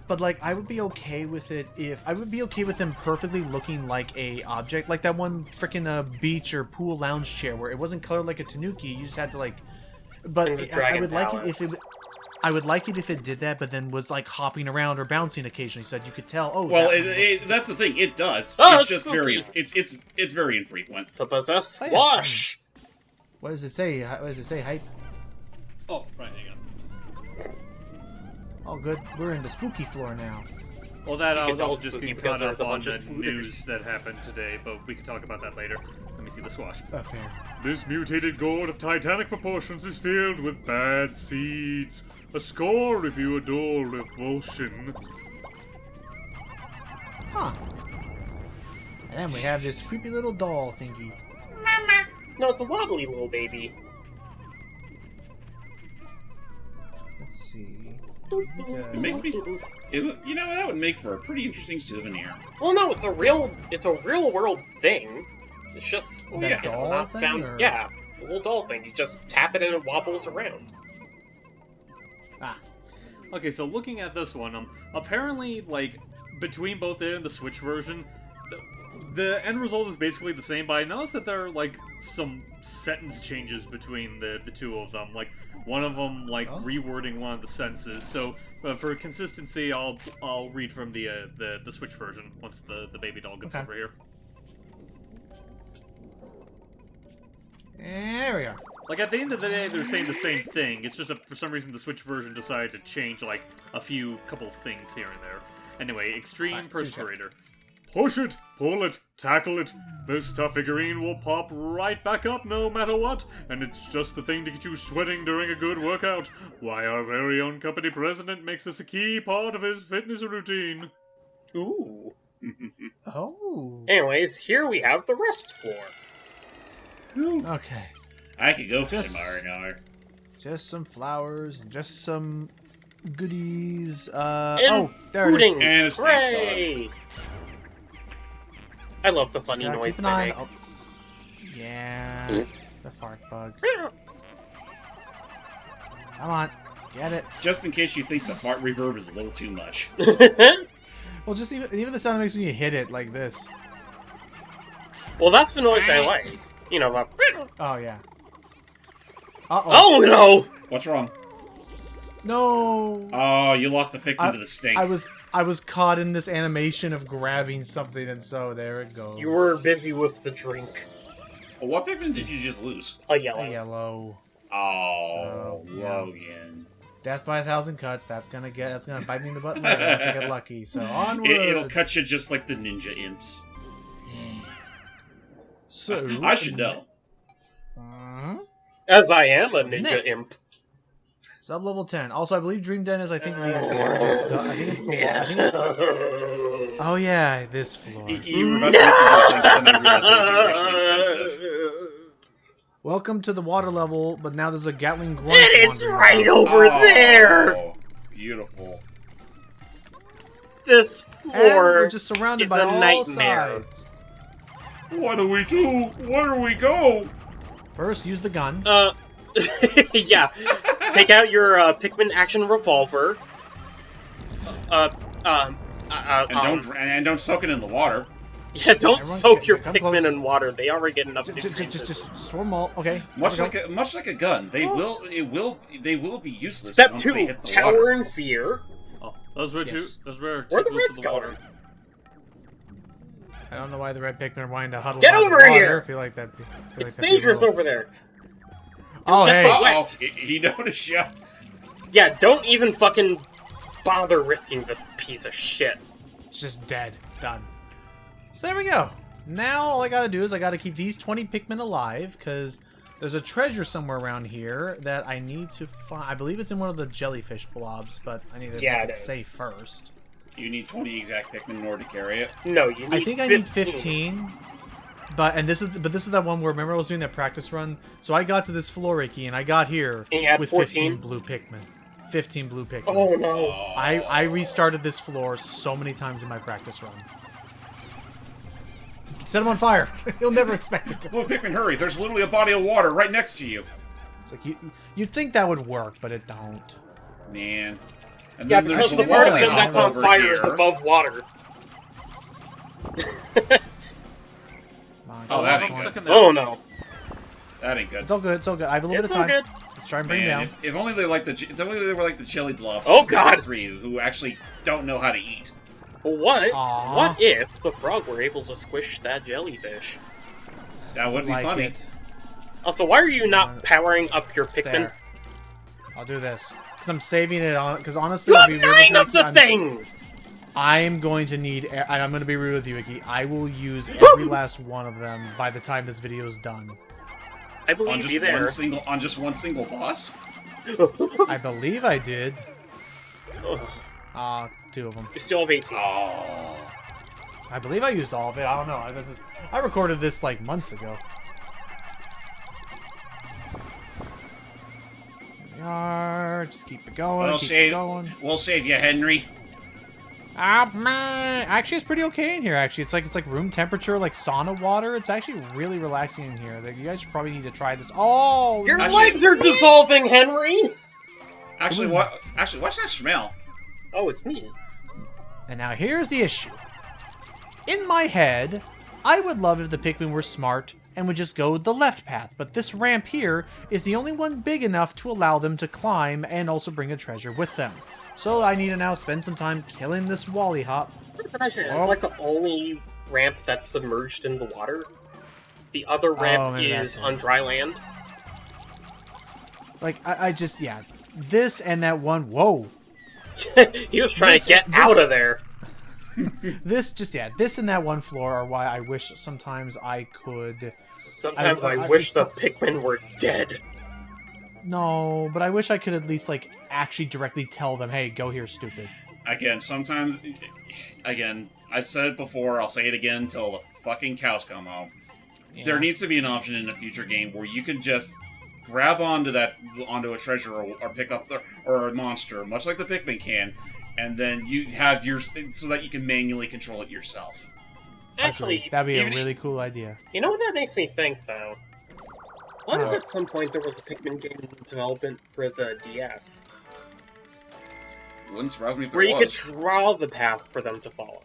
But I would be okay with it if I would be okay with them perfectly looking like a object, like that one freaking beach or pool lounge chair where it wasn't colored like a Tanuki. You just had to But In the I Dragon would like it Palace. if it. I would like it if it did that, but then was hopping around or bouncing occasionally, so that you could tell. Oh, Well, that that's the thing. It does. Oh, it's it's just very. spooky. It's very infrequent. The possessed Oh, yeah. squash. What does it say? What does it say? Hype. Oh, right, hang on. Oh, good. We're in the spooky floor now. Well, that You can was tell also it's just spooky being because caught there's up a on bunch of the spooters. news that happened today, but we can talk about that later. Let me see the squash. Fair. This mutated gourd of Titanic proportions is filled with bad seeds. A score if you adore revulsion. Huh. And then we have this creepy little doll thingy. No, it's a wobbly little baby. Let's see. It makes me. That would make for a pretty interesting souvenir. Well, no, it's a real world thing. It's just Oh, That yeah. doll not thing, found. or- Yeah, the little doll thing. You just tap it and it wobbles around. Ah. Okay, so looking at this one, apparently, between both it and the Switch version, the end result is basically the same, but I noticed that there are, like, some sentence changes between the two of them. Like, one of them, like, rewording one of the sentences. So, for consistency, I'll read from the Switch version once the baby doll gets over here. There we go. Like, at the end of the day, they're saying the same thing. It's just that, for some reason, the Switch version decided to change, like, couple of things here and there. Anyway, Extreme Perspirator. Push it, pull it, tackle it. This tough figurine will pop right back up no matter what, and it's just the thing to get you sweating during a good workout. Why, our very own company president makes this a key part of his fitness routine. Ooh. Oh. Anyways, here we have the rest floor. Okay. I could go for some R&R. Just some flowers and just some goodies. And there it pudding. is. And a snake Hooray! I love the funny Yeah, noise keep they an eye make. on- Yeah, the fart bug. Come on, get it. Just in case you think the fart reverb is a little too much. Well, just even the sound it makes when you hit it like this. Well, that's the noise I like. You know, the... Oh yeah. Uh oh. Oh no! What's wrong? No. Oh, you lost a Pikmin to the stink. I was caught in this animation of grabbing something, and so there it goes. You were busy with the drink. Well, what Pikmin did you just lose? A yellow. A yellow. Oh, So, yeah. Logan. Death by 1,000 cuts. That's gonna bite me in the butt later. Unless I get lucky. So onward. It'll cut you just like the ninja imps. So I should know. As I am a ninja imp. Sub-level 10. Also, I believe Dream Den is, I think, the largest. I think it's the. I think it's the oh yeah, this floor. You were about to make the thing, and then I realized it would be racially insensitive. Welcome to the water level, but now there's a Gatling grunt. And it's wandering right around. over there! Oh, beautiful. This And floor we're just surrounded is by a all nightmare. sides. What do we do? Where do we go? First, use the gun. yeah. Take out your Pikmin action revolver. And don't soak it in the water. Yeah, don't Everyone soak your come Pikmin close. in water. They already get enough nutrients. Just swim them all. Okay. Much here we like a gun, they will be useless. Step once 2, they hit the cower water. in fear. Oh, those were Yes. those were Where too the close reds to the water. going? I don't know why the red Pikmin are wanting to huddle Get around the over water. here! I feel like that. It's dangerous over there. Oh, Get hey. the wet. He noticed you. Yeah, don't even fucking bother risking this piece of shit. It's just dead. Done. So there we go. Now all I gotta do is I gotta keep these 20 Pikmin alive, because there's a treasure somewhere around here that I need to find. I believe it's in one of the jellyfish blobs, but I need to Yeah, make it it is. safe first. You need 20 exact Pikmin in order to carry it. No, you need I think I need 15. But this is that one where, remember I was doing that practice run? So I got to this floor, Ricky, and I got here And you had with 14? 15 blue Pikmin. 15 blue Pikmin. Oh no. I restarted this floor so many times in my practice run. Set him on fire. You'll never expect it to. Blue Pikmin, hurry! There's literally a body of water right next to you. It's like you'd think that would work, but it don't. Man. And Yeah, then because there's the water part of them that's on over fire here. is above water. Oh, that ain't I'm good. stuck in there. Oh no. That ain't good. It's all good. It's all good. I have a little It's bit of all time. good. Let's try and bring it Man, down. if only they were like the chili blobs. Oh, God. 3 who actually don't know how to eat. But what? Aw. What if the frog were able to squish that jellyfish? That wouldn't be Like funny. it. Also, why are you not powering up your Pikmin? There. I'll do this because I'm saving it on. Because You honestly, I'll have be real 9 with of you, the things! I am going to need. I'm going to be real with you, Icky. I will use every last one of them by the time this video is done. I On believe you there. just one single boss. I believe I did. Ugh. 2 of them. You still have 18. Oh. I believe I used all of it. I don't know. I recorded this like months ago. Here we are. Just keep it going. keep it going. We'll save you, Henry. Man. Actually, it's pretty okay in here. Actually, it's like room temperature, like sauna water. It's actually really relaxing in here. Like, you guys should probably need to try this. Oh, Your Actually- legs are dissolving, Henry! Actually, what's that smell? Oh, it's me. And now here's the issue. In my head, I would love if the Pikmin were smart and would just go the left path, but this ramp here is the only one big enough to allow them to climb and also bring a treasure with them. So I need to now spend some time killing this Wally Hop. It's like the only ramp that's submerged in the water. The other ramp is on dry land. Like, I just, yeah. This and that one, whoa. He was trying to get out of there. This and that one floor are why I wish sometimes I could... Sometimes I wish the Pikmin were dead. No, but I wish I could at least, like, actually directly tell them, hey, go here, stupid. Again, sometimes... Again, I've said it before, I'll say it again until the fucking cows come home. Yeah. There needs to be an option in a future game where you can just grab onto a treasure or pick up or a monster, much like the Pikmin can, and then you have so that you can manually control it yourself. Actually, that'd be a really cool idea. You know what that makes me think, though? What if at some point there was a Pikmin game in development for the DS? Wouldn't surprise me if there where you could draw the path for them to follow.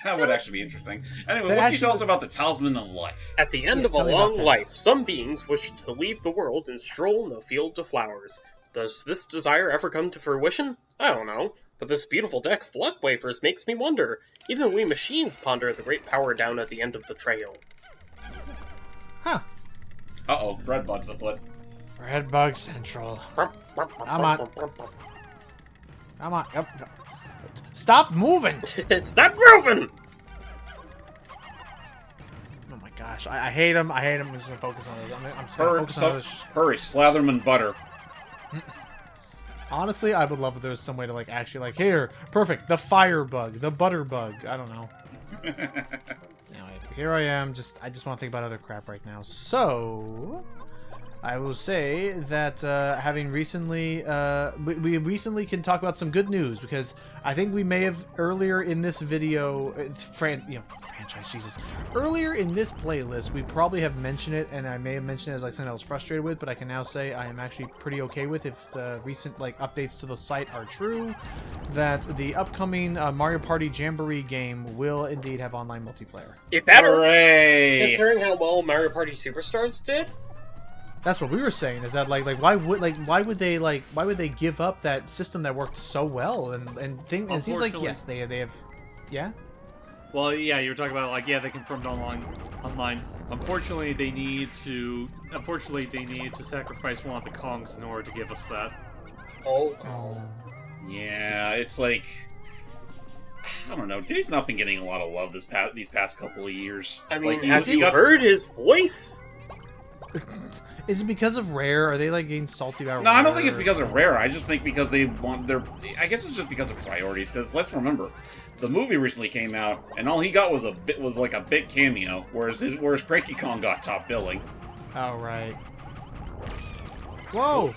That would actually be interesting. Anyway, what can you tell us about the Talisman of Life? At the end of a long life, some beings wish to leave the world and stroll in a field of flowers. Does this desire ever come to fruition? I don't know. But this beautiful deck of luck wafers makes me wonder. Even we machines ponder the great power down at the end of the trail. Huh. Uh-oh, red bug's afoot. Red bug central. Come on. Come on. Yep. Stop moving! Stop moving! Oh my gosh, I hate him. I hate him. I'm just gonna focus on it. I'm just gonna focus on this. Hurry, slather him in butter. Honestly, I would love if there was some way to like actually like here, perfect. The fire bug, the butter bug. I don't know. Anyway, here I am. I just want to think about other crap right now. So, I will say that having recently, we recently can talk about some good news because I think we may have earlier in this video, franchise, Jesus. Earlier in this playlist, we probably have mentioned it, and I may have mentioned it as like something I was frustrated with, but I can now say I am actually pretty okay with if the recent like updates to the site are true, that the upcoming Mario Party Jamboree game will indeed have online multiplayer. It better. Hooray! Considering how well Mario Party Superstars did. That's what we were saying. Is that why would they give up that system that worked so well and it seems like yes they have, yeah. Well, yeah, you were talking about they confirmed online. Unfortunately, they need to sacrifice one of the Kongs in order to give us that. Oh. Yeah, it's like I don't know. Diddy's not been getting a lot of love these past couple of years. I mean, have you heard his voice? Is it because of Rare? Are they getting salty about? No, I don't think it's because of Rare. I just think because they want their. I guess it's just because of priorities. Because let's remember, the movie recently came out, and all he got was a bit cameo, whereas Cranky Kong got top billing. Oh right. Whoa.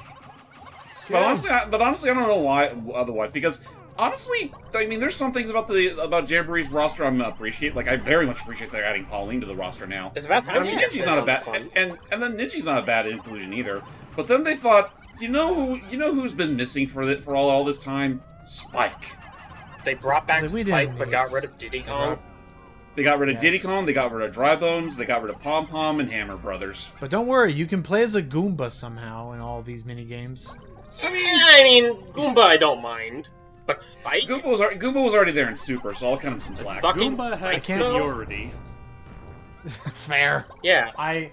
But honestly, I don't know why otherwise. Because honestly, I mean, there's some things about Jamboree's roster I appreciate. Like, I very much appreciate they're adding Pauline to the roster now. It's about time. I mean, Ninji's not a bad, and then Ninji's not a bad inclusion either. But then they thought, you know who's been missing for all this time? Spike. They brought back Spike, but got rid of Diddy Kong. They got rid of Diddy Kong, they got rid of Dry Bones, they got rid of Pom Pom and Hammer Brothers. But don't worry, you can play as a Goomba somehow in all these mini games. I mean, Goomba I don't mind. But Spike? Goomba was already there in Super, so I'll cut him some slack. Goomba has seniority. Fair. Yeah. I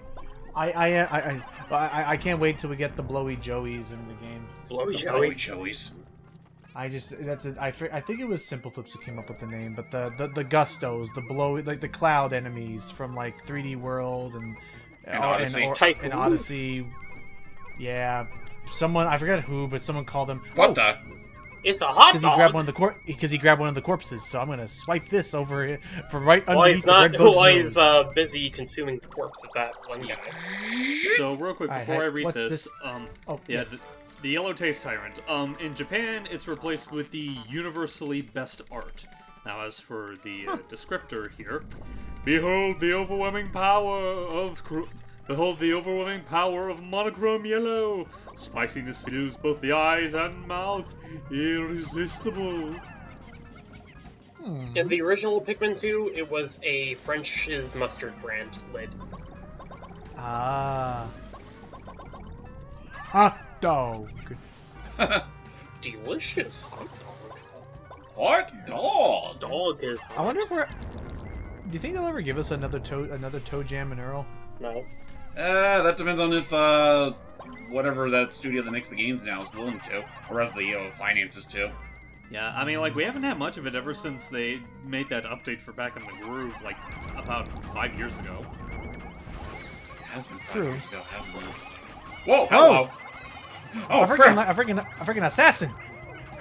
can't wait till we get the Blowy Joeys in the game. Blowy Joeys. I think it was Simple Flips who came up with the name, but the Gustos, the Blowy, the cloud enemies from 3D World and Odyssey. And Odyssey. Yeah. Someone, I forget who, but someone called him. What the? It's a hot dog. Because he grabbed one of the corpses, so I'm gonna swipe this over from right underneath the red bug's nose. While he's busy consuming the corpse of that one guy. So real quick before I read this, yes. The Yellow Taste Tyrant. In Japan, it's replaced with the universally best art. Now, as for the descriptor here, behold the overwhelming power of monochrome yellow. Spiciness fills both the eyes and mouth. Irresistible. In the original Pikmin 2, it was a French's mustard brand lid. Ah. Hot dog. Delicious hot dog. Hot dog! Dog is hot. I wonder if we're... Do you think they'll ever give us another Toe Jam and Earl? No. That depends on if, whatever that studio that makes the games now is willing to, or has the finances to. Yeah, I mean, like, we haven't had much of it ever since they made that update for Back in the Groove, like, about 5 years ago. It has been 5 True. years ago, hasn't it? Whoa, hello! Oh, a freaking assassin!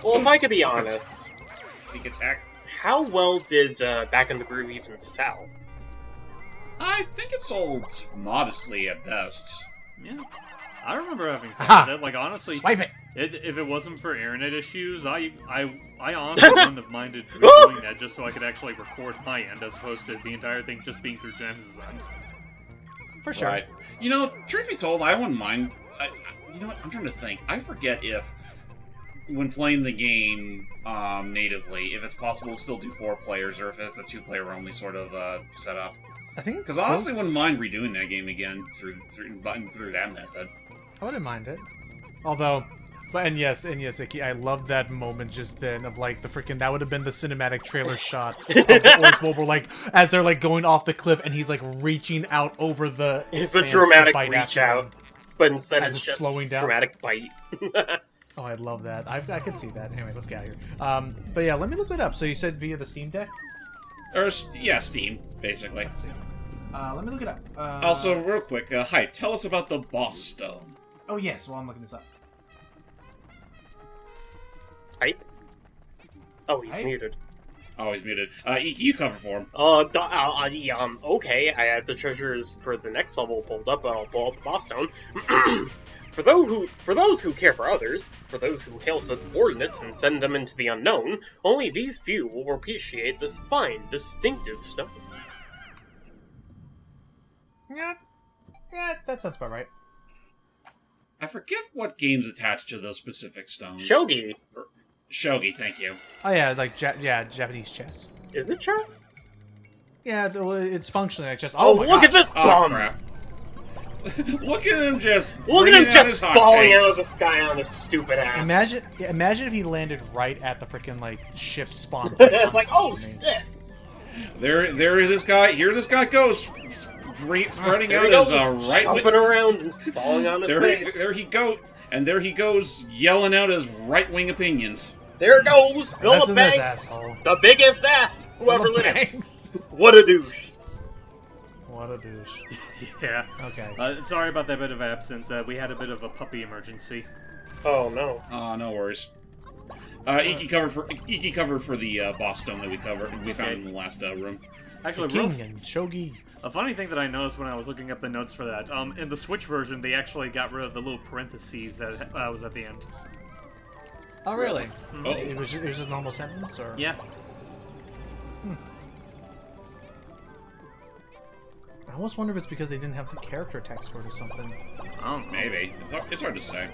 Well, if I could be honest, Sneak attack. how well did Back in the Groove even sell? I think it sold modestly at best. Yeah. I remember having fun Aha! with it. Like, honestly, Swipe it! if it wasn't for internet issues, I honestly wouldn't have minded doing that just so I could actually record my end as opposed to the entire thing just being through James' end. For sure. Right. You know, truth be told, I wouldn't mind. You know what? I'm trying to think. I forget if, when playing the game natively, if it's possible to still do 4 players or if it's a 2-player only sort of setup. I think it's Because honestly, I wouldn't mind redoing that game again through that method. I wouldn't mind it. Although, and yes, Icky, I love that moment just then of like the freaking, that would have been the cinematic trailer shot of the Orange Wolf, where like, as they're like going off the cliff and he's like reaching out over the It's a expanse to dramatic bite reach after out, him. but instead As it's it's just slowing down. dramatic bite. Oh, I love that. I could see that. Anyway, let's get out of here. But yeah, let me look it up. So you said via the Steam Deck? Or, yeah, Steam, basically. Let's see. Let me look it up. Also, real quick, Hype, tell us about the Boss Stone. Oh, yes. Well, I'm looking this up. Hype? Oh, he's Hype? muted. Oh, he's muted. You cover for him. Okay, I have the treasures for the next level pulled up, but I'll pull up the boss stone. For those who care for others, for those who hail subordinates and send them into the unknown, only these few will appreciate this fine, distinctive stone. Yeah, that sounds about right. I forget what games attached to those specific stones. Shogi. Shogi, thank you. Oh yeah, like Japanese chess. Is it chess? Yeah, it's functionally like chess. Oh, my look gosh. at this Oh, bum! crap. Look at him just Look at bringing him out just his hot falling takes. out of the sky on his stupid ass. Imagine if he landed right at the freaking like ship spawn. Right It's on like, top oh of me. shit! Here this guy goes, spreading There out he goes, his right jumping wing. around and falling on his face. There he goes, yelling out his right-wing opinions. There goes Listen Philip to this Banks, asshole. the biggest ass who ever Philip lived. Banks. What a douche. What a douche. Yeah. Okay. Sorry about that bit of absence. We had a bit of a puppy emergency. Oh no. No worries. Iki covered for the boss stone that we found in the last room. Actually, King and Shogi. a funny thing that I noticed when I was looking up the notes for that, in the Switch version, they actually got rid of the little parentheses that was at the end. Oh really? Oh. It was just a normal sentence, or Yeah. I almost wonder if it's because they didn't have the character text for it or something. Oh, Maybe. It's hard to say.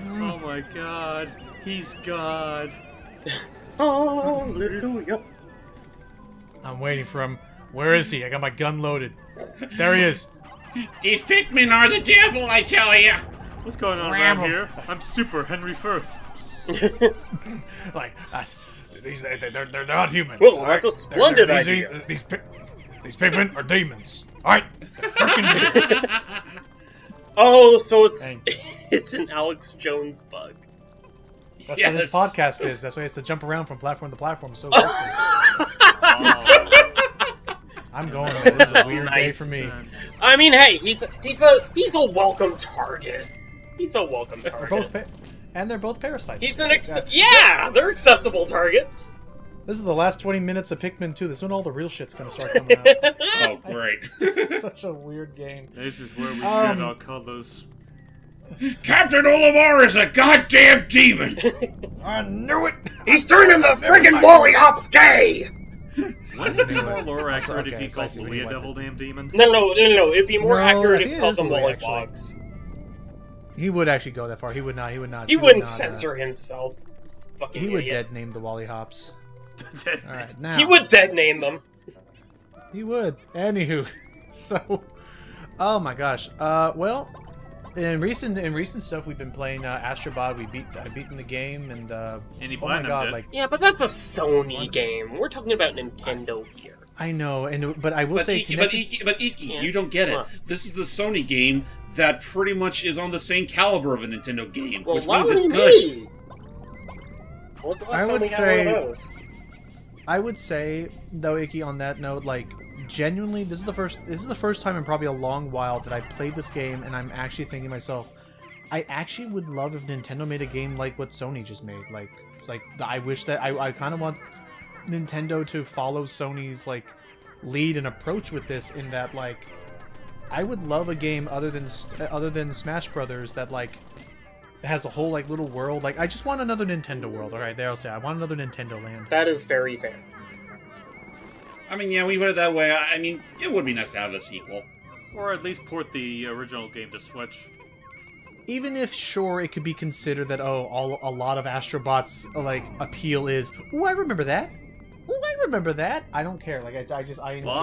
Oh my god. He's God. Hallelujah. I'm waiting for him. Where is he? I got my gun loaded. There he is. These Pikmin are the devil, I tell you! What's going on around here? I'm Super Henry Firth. Like, they're not human. Well, that's a splendid idea. These Pikmin are demons. Alright? They're freaking demons. Oh, so it's Dang. it's an Alex Jones bug. That's what this Yes. podcast is. That's why he has to jump around from platform to platform so quickly. Oh, I'm going, man. This is a weird day Nice. for me. I mean, hey, he's a welcome target. He's a welcome They're target. both they're both parasites. He's an they're acceptable targets. This is the last 20 minutes of Pikmin 2. This is when all the real shit's gonna start coming out. Oh, great. This is such a weird game. this is where we Um, shed our colors. Captain Olimar is a goddamn demon! I knew it! He's turning the friggin' Wally Hops gay. Wouldn't it be more lore accurate if okay, he so I called see what Louis he a went devil damn demon? No. It'd be more No, accurate I if think he it called is them Louis, lollywogs. He would actually go that far. He would not. He wouldn't censor himself. Fucking he would idiot. dead name the Wally Hops. All right, now He would dead name them. He would. Anywho, so, oh my gosh. Well, in recent stuff we've been playing Astrobot. I've beaten the game, and oh my Platinum god, did. like Yeah, but that's a Sony game. We're talking about Nintendo here. I know, but I will But say, Iki, Yeah. you don't get it. What? This is the Sony game that pretty much is on the same caliber of a Nintendo game, Well, which why means would it's you good. be? When was the last I time would we had say- one of those? I would say though, Icky, on that note, like genuinely, this is the first time in probably a long while that I played this game, and I'm actually thinking to myself, I actually would love if Nintendo made a game like what Sony just made. Like I wish that I kind of want Nintendo to follow Sony's like lead and approach with this. In that, like, I would love a game other than Smash Brothers that like has a whole like little world. Like, I just want another Nintendo world. All right, there I'll say I want another Nintendo land. That is very fair. I mean, yeah, we put it that way. I mean, it would be nice to have a sequel. Or at least port the original game to Switch. Even if, sure, it could be considered that, a lot of Astrobot's, like, appeal is, ooh, I remember that. Ooh, I remember that. I don't care. Like, I enjoy... Well,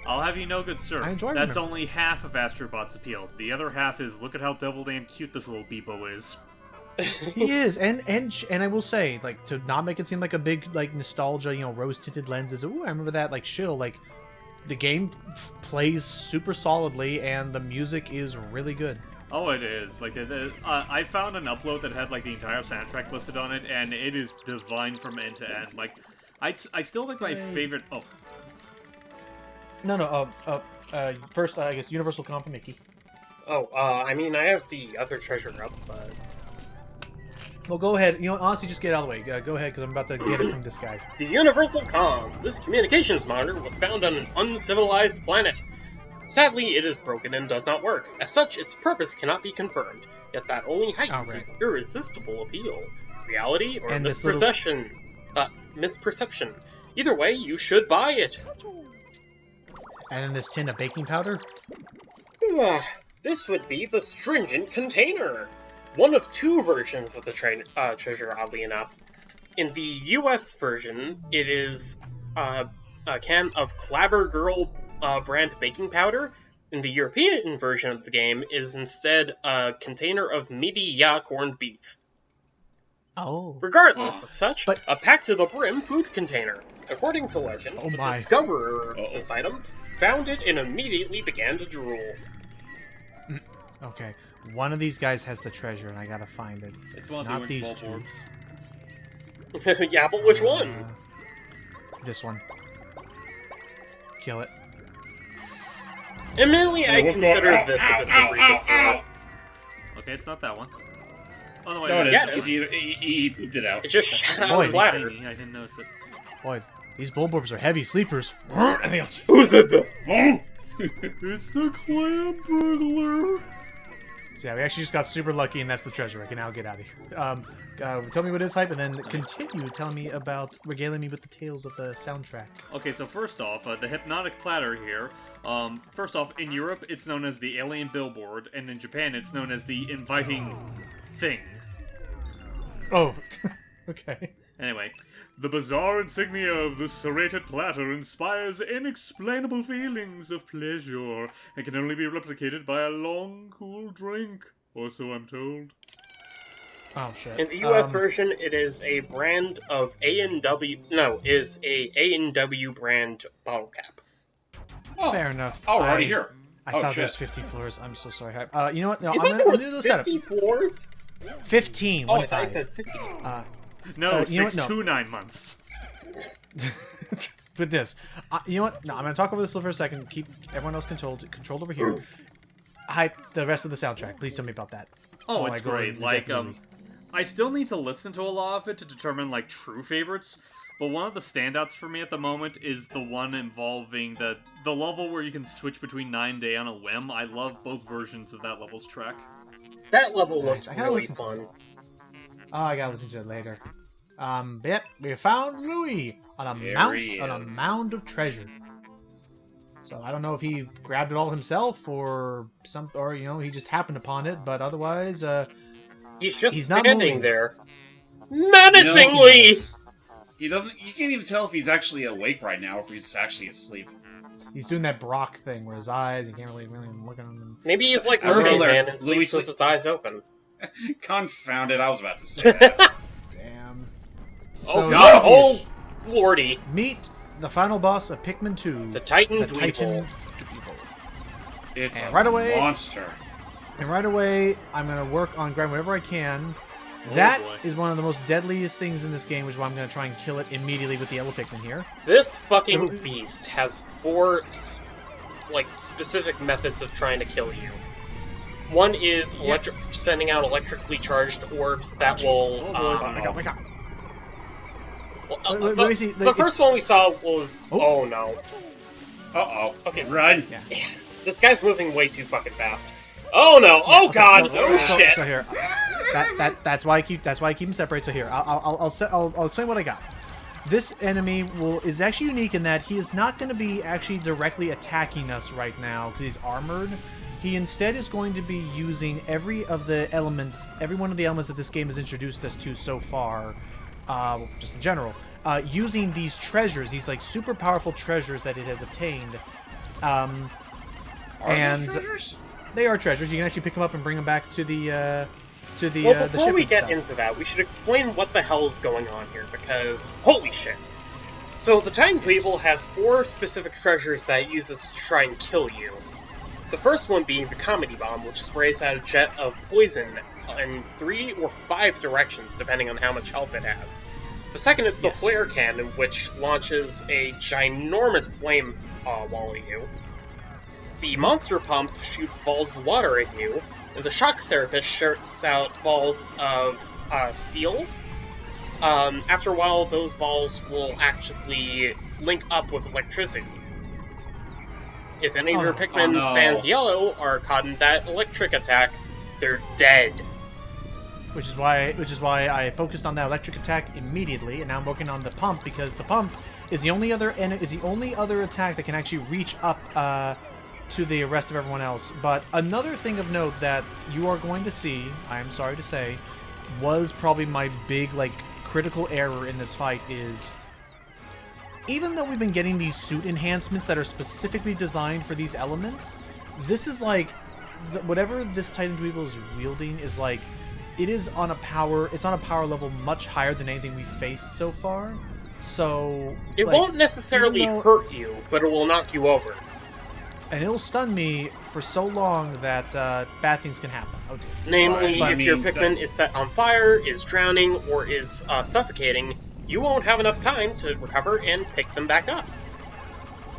I'll have you know, good sir. I enjoy That's remember- only half of Astrobot's appeal. The other half is, look at how devil damn cute this little Beebo is. He is, and I will say, like, to not make it seem like a big, like, nostalgia, rose-tinted lenses, ooh, I remember that, like, shill, like, the game plays super solidly, and the music is really good. Oh, it is. Like, it is. I found an upload that had, like, the entire soundtrack listed on it, and it is divine from end to end. Like, I still think my favorite... Oh. No, first, I guess, Universal Con for Mickey. Oh, I mean, I have the other treasure up, but... Well, go ahead. Honestly, just get out of the way. Go ahead, because I'm about to get it from this guy. The Universal Com. This communications monitor was found on an uncivilized planet. Sadly, it is broken and does not work. As such, its purpose cannot be confirmed. Yet that only heightens Alright. its irresistible appeal. Reality or And this misperception? Misperception. Either way, you should buy it. And then this tin of baking powder. This would be the stringent container. One of two versions of the treasure, oddly enough. In the US version, it is a can of Clabber Girl brand baking powder. In the European version of the game, is instead a container of meaty ya corned beef. Oh. Regardless of such, But- a packed-to-the-brim food container. According to legend, Oh the my. discoverer of this item found it and immediately began to drool. Okay. One of these guys has the treasure, and I gotta find it. It's one of the not orange these bulb two. orbs. Yeah, but which one? This one. Kill it. Admittedly, I consider this a bit of a reason for it. Okay, it's not that one. Oh, no, wait. No, it Yeah, is. it is. He pooped it out. It just shot out Boy, of the ladder. I didn't notice it. Boy, these bulborbs are heavy sleepers. And they all just- Who said that? Huh? It's the clam burglar. So yeah, we actually just got super lucky, and that's the treasure. I can now get out of here. Tell me what is hype, and then continue telling me regaling me with the tales of the soundtrack. Okay, so first off, the hypnotic platter here. First off, in Europe, it's known as the alien billboard, and in Japan, it's known as the inviting thing. Oh, okay. Anyway, the bizarre insignia of the serrated platter inspires inexplainable feelings of pleasure and can only be replicated by a long, cool drink, or so I'm told. Oh shit. In the US version, it is a brand of A&W... No, is a A&W brand bottle cap. Oh, Fair enough. Oh, we're already here. I Oh, thought there shit. was 50 floors. I'm so sorry. You know what? No, You I'm think gonna there was do the setup. 50 floors? 15. Oh, I 1 thought you 5. said 50. No, you know what? 6 No. to 9 months. With this, you know what? No, I'm gonna talk over this for a second. Keep everyone else controlled over here. Hype the rest of the soundtrack. Please tell me about that. Oh, While I it's go great. and Like, get movie. I still need to listen to a lot of it to determine, like, true favorites, but one of the standouts for me at the moment is the one involving the level where you can switch between 9 Day on a whim. I love both versions of that level's track. That level Nice. looks I gotta really listen to fun. this. Oh, I gotta listen to it later. But yep, we found Louis on There he a is. mound of treasure. So I don't know if he grabbed it all himself or he just happened upon it. But otherwise, He's just He's not standing moving. there. Menacingly! He doesn't. You can't even tell if he's actually awake right now or if he's actually asleep. He's doing that Brock thing where his eyes, you can't really look at him. Maybe he's like I don't know, Mermaid there. Man and sleeps with his eyes open. Confound it! I was about to say that. Damn. Oh god, oh lordy. Meet the final boss of Pikmin 2. The Titan the Dweevil. Titan Dweevil. It's And a right away- monster. And right away, I'm going to work on grabbing whatever I can. That boy. is one of the most deadliest things in this game, which is why I'm going to try and kill it immediately with the yellow Pikmin here. This fucking beast has 4 specific methods of trying to kill you. One is sending out electrically charged orbs that will. Wake up. Let me see. The first one we saw was. Oh no. Uh-oh. Okay, so Run. Yeah. this guy's moving way too fucking fast. Oh no! Oh Okay, god! Oh shit! So here, that's why I keep them separate. So here, I'll explain what I got. This enemy is actually unique in that he is not going to be actually directly attacking us right now because he's armored. He instead is going to be using every one of the elements that this game has introduced us to so far, just in general, using these treasures, these like super powerful treasures that it has obtained. Are these treasures? They are treasures. You can actually pick them up and bring them back to the Well, the before ship we and get stuff. into that, we should explain what the hell is going on here, because holy shit. So the Titan Dweevil has 4 specific treasures that it uses to try and kill you. The first one being the Comedy Bomb, which sprays out a jet of poison in 3 or 5 directions, depending on how much health it has. The second is the Flare Cannon, which launches a ginormous flame wall at you. The Monster Pump shoots balls of water at you, and the Shock Therapist shoots out balls of steel. After a while, those balls will actually link up with electricity. If any of your Pikmin sans yellow are caught in that electric attack, they're dead. Which is why I focused on that electric attack immediately, and now I'm working on the pump because the pump is the only other attack that can actually reach up to the rest of everyone else. But another thing of note that you are going to see, I am sorry to say, was probably my big critical error in this fight is, even though we've been getting these suit enhancements that are specifically designed for these elements, this is whatever this Titan Dweevil is wielding is it's on a power level much higher than anything we've faced so far. So it won't necessarily hurt you, but it will knock you over. And it'll stun me for so long that bad things can happen. Oh, dear. Namely, if your Pikmin is set on fire, is drowning, or is suffocating, you won't have enough time to recover and pick them back up.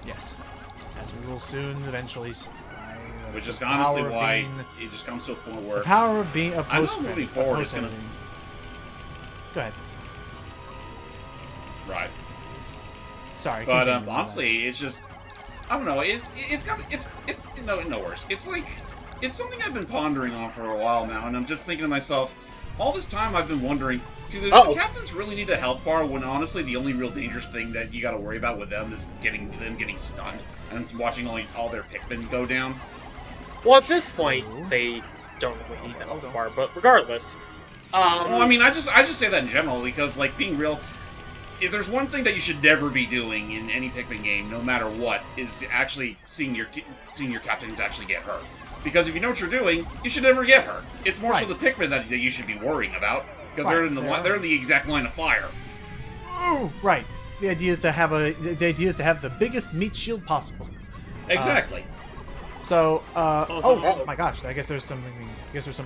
Yes. As we will soon eventually see. Which is honestly why it just comes to a point where... The power of being a I know post moving forward is going to... Go ahead. Right. Sorry. But honestly, it's just... I don't know, it's no worse. It's something I've been pondering on for a while now, and I'm just thinking to myself, all this time I've been wondering, do the captains really need a health bar when honestly the only real dangerous thing that you gotta worry about with them is getting stunned and watching all their Pikmin go down? Well, at this point, they don't really need the health bar, but regardless. Well, I mean, I just say that in general, because, being real, if there's one thing that you should never be doing in any Pikmin game, no matter what, is actually seeing your captains actually get hurt. Because if you know what you're doing, you should never get hurt. It's more so the Pikmin that you should be worrying about, because they're in the exact line of fire. Oh, right. The idea is to have the biggest meat shield possible. Exactly. Oh my gosh! I guess there's some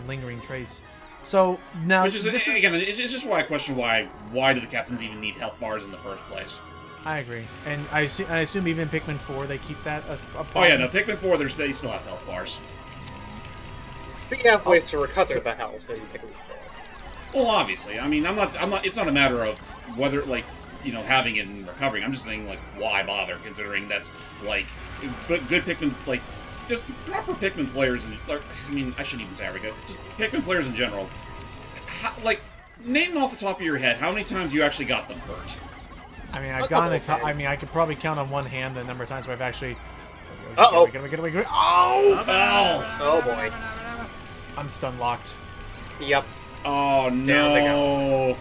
lingering trace. So now, it's just why I question why do the captains even need health bars in the first place? I agree, and I assume even Pikmin 4 they keep that a problem. Oh yeah, no, Pikmin 4 they still have health bars. But you have ways to recover the health in Pikmin 4. Well, obviously, I mean, I'm not. It's not a matter of whether having it and recovering. I'm just saying why bother, considering that's good Pikmin just proper Pikmin players, I shouldn't even say every good. Just Pikmin players in general. Name off the top of your head, how many times you actually got them hurt? I mean, I could probably count on one hand the number of times where I've actually... Uh-oh. Get away. Oh! Oh, boy. I'm stun locked. Yep. Oh, no.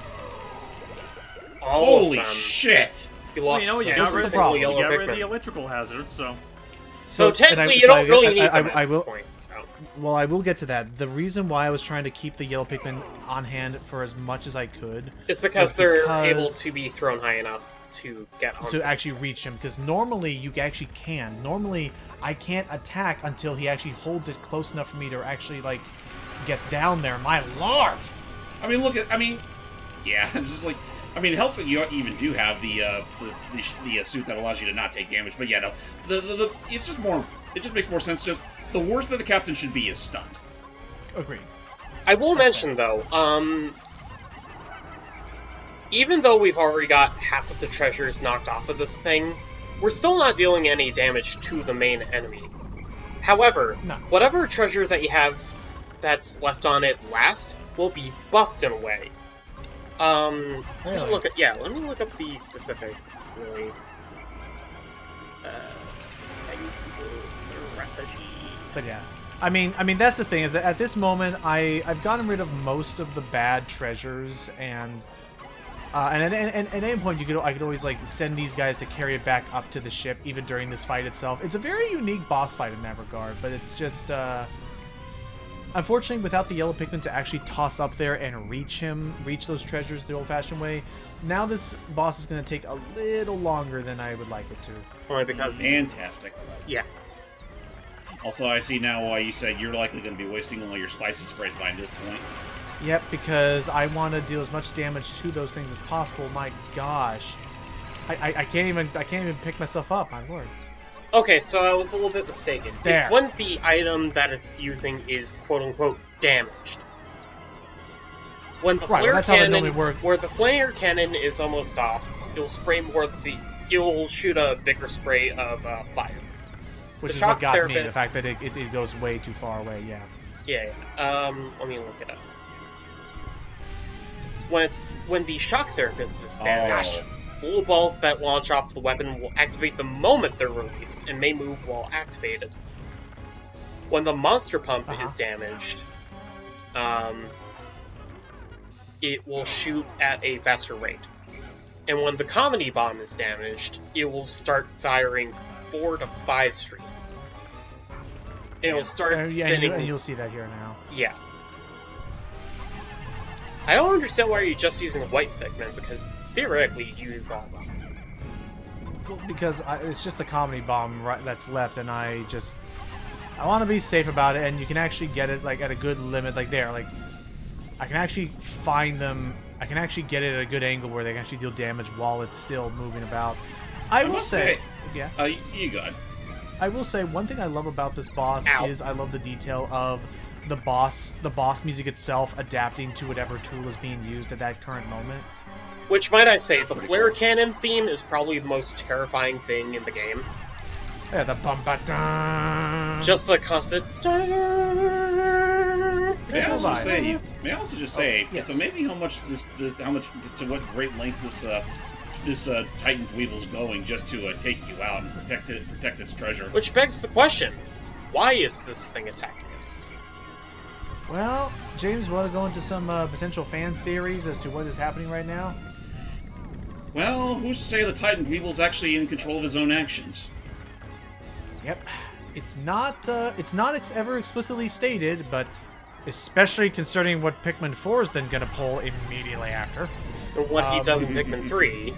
All Holy of them. shit! You Well, lost you this got is rid the of problem. you yellow got rid of the Pikmin. electrical hazard, so... So and technically, I- you so don't really I- need I- them I at will- this point. So. Well, I will get to that. The reason why I was trying to keep the yellow Pikmin on hand for as much as I could It's because was they're because- able to be thrown high enough to get onto to actually the reach him, surface. because normally you actually can. Normally, I can't attack until he actually holds it close enough for me to actually, like, get down there. My lord! I mean, yeah, it's just like, I mean, it helps that you even do have the suit that allows you to not take damage. But yeah, no, it's just more. It just makes more sense. Just the worst that the captain should be is stunned. Agreed. I will That's mention though, even though we've already got half of the treasures knocked off of this thing, we're still not dealing any damage to the main enemy. However, No. whatever treasure that you have that's left on it last will be buffed in a way. Let me Really? let me look up the specifics, really. But yeah, I mean that's the thing, is that at this moment I've gotten rid of most of the bad treasures, and at any point I could always, like, send these guys to carry it back up to the ship, even during this fight itself. It's a very unique boss fight in that regard, but it's just unfortunately, without the yellow Pikmin to actually toss up there and reach those treasures the old-fashioned way, now this boss is going to take a little longer than I would like it to. Only because, Fantastic. yeah. Also, I see now why you said you're likely going to be wasting all your spicy sprays by this point. Yep, because I want to deal as much damage to those things as possible. My gosh, I can't even pick myself up. My lord. Okay, so I was a little bit mistaken. There. It's when the item that it's using is quote-unquote damaged. When the Right, well, flare that's how they cannon, normally work. where the flare cannon is almost off, it'll spray more. It'll shoot a bigger spray of fire. Which The is what shock got me, the therapist- fact that it goes way too far away, yeah. Yeah. Let me look it up. When the shock therapist is damaged, little balls that launch off the weapon will activate the moment they're released and may move while activated. When the monster pump is damaged, it will shoot at a faster rate. And when the comedy bomb is damaged, it will start firing 4 to 5 streams. It will start Yeah, spinning. and you'll see that here now. Yeah. I don't understand why you're just using white Pikmin, because theoretically you use all of them. Well, because it's just the comedy bomb that's left, and I want to be safe about it, and you can actually get it, like, at a good limit, like there, like, I can actually find them, I can actually get it at a good angle where they can actually deal damage while it's still moving about. I will must say, say- yeah. You good. I will say one thing I love about this boss Ow. is I love the detail of the boss music itself adapting to whatever tool is being used at that current moment. Which, might I say, That's the pretty flare cool. cannon theme is probably the most terrifying thing in the game. Yeah, the bum ba dun. Just the constant. May I also vibe. say? May I also just say? yes. It's amazing how much to what great lengths this Titan Dweevil's going just to take you out and protect its treasure. Which begs the question: why is this thing attacking us? Well, James, want to go into some potential fan theories as to what is happening right now? Well, who's to say the Titan Dweevil's actually in control of his own actions? Yep, it's not ever explicitly stated, but especially considering what Pikmin 4 is then going to pull immediately after, And what he does in Pikmin 3.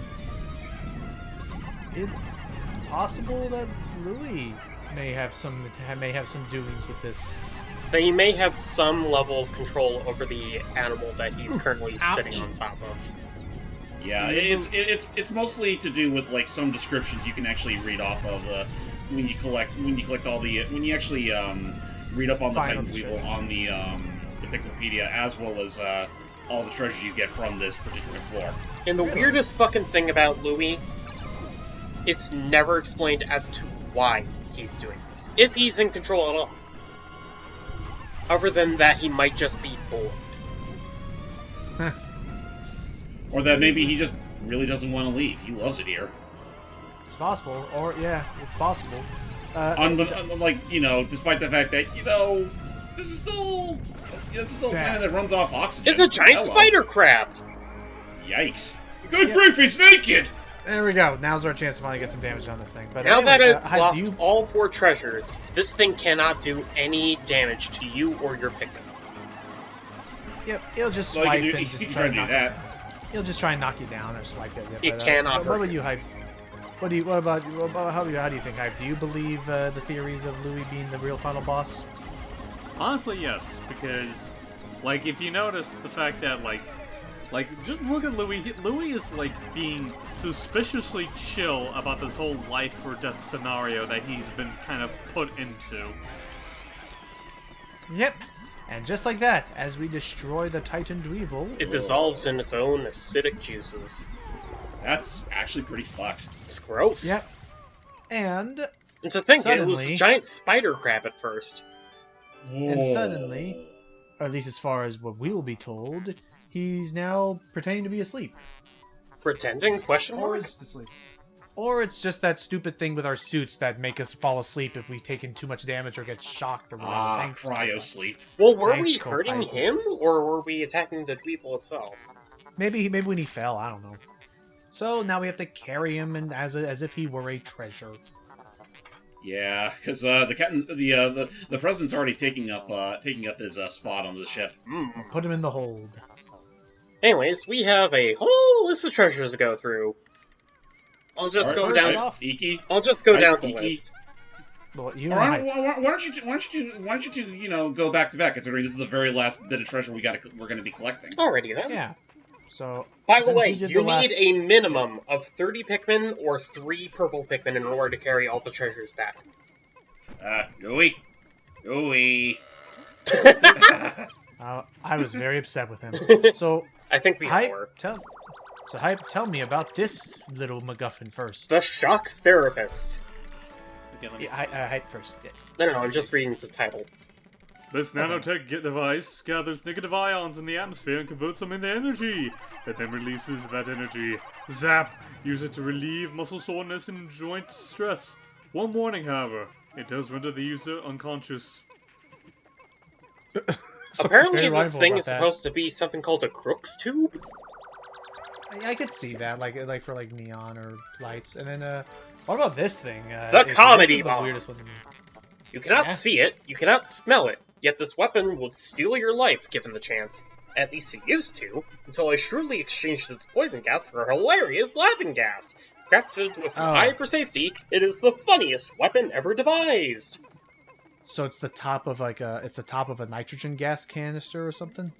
it's possible that Louis may have some doings with this. That he may have some level of control over the animal that he's currently sitting on top of. Yeah, it's mostly to do with like some descriptions you can actually read off of when you actually read up on the Find on Titan the Dweevil ship. on the Pikminpedia, as well as all the treasures you get from this particular floor. And the weirdest fucking thing about Louis, it's never explained as to why he's doing this. If he's in control at all. Other than that, he might just be bored. Or that maybe he just really doesn't want to leave. He loves it here. It's possible, or yeah, it's possible. Despite the fact that this is still a planet that runs off oxygen. It's a giant Hello. spider crab! Yikes! Good grief, he's naked! There we go. Now's our chance to finally get some damage on this thing. But Now anyway, that it's Hype, lost do you... all 4 treasures, this thing cannot do any damage to you or your Pikmin. Yep, he'll just Well, swipe you and can just try to do knock us that. down. He'll just try and knock you down or swipe at you. It cannot What hurt about you. you, Hype? What about how do you think, Hype? Do you believe the theories of Louis being the real final boss? Honestly, yes, because, like, if you notice the fact that, like, just look at Louis. Louis is, like, being suspiciously chill about this whole life or death scenario that he's been kind of put into. Yep. And just like that, as we destroy the Titan Dweevil... It dissolves in its own acidic juices. That's actually pretty fucked. It's gross. Yep. And to think, it was a suddenly- giant spider crab at first. And suddenly, or at least as far as what we will be told, he's now pretending to be asleep. Pretending? Question Or mark? is asleep. Or it's just that stupid thing with our suits that make us fall asleep if we've taken too much damage or get shocked or whatever. Ah, Thanks, cryo sleep. Well, were Thanks, we hurting Copites. him, or were we attacking the Dweevil itself? Maybe when he fell, I don't know. So now we have to carry him and as if he were a treasure. Yeah, because the president's already taking up his spot on the ship. Put him in the hold. Anyways, we have a whole list of treasures to go through. I'll just All go right, down. first off- Iki. I'll just go Right, down the Iki. list. Well, you Or and why Hype. don't you two go back to back? Considering this is the very last bit of treasure we're going to be collecting. Alrighty then. Yeah. So. By the since way, did you the last- need a minimum of 30 Pikmin or 3 purple Pikmin in order to carry all the treasures back. Louis. I was very upset with him. So I think we Hype, were. tell me about this little MacGuffin first. The Shock Therapist. Okay, let me Yeah, Hype first. Yeah. No, I'm just reading the title. This nanotech device gathers negative ions in the atmosphere and converts them into energy. It then releases that energy. Zap! Use it to relieve muscle soreness and joint stress. One warning, however. It does render the user unconscious. Apparently, very this mindful thing about is that. supposed to be something called a Crook's tube. I could see that, like for like neon or lights. And then, what about this thing? The comedy this is the bomb. weirdest one to me. You cannot Yeah. see it, you cannot smell it, yet this weapon would steal your life given the chance. At least it used to, until I shrewdly exchanged its poison gas for a hilarious laughing gas. Crafted with an Oh. eye for safety, it is the funniest weapon ever devised. So it's the top of a nitrogen gas canister or something.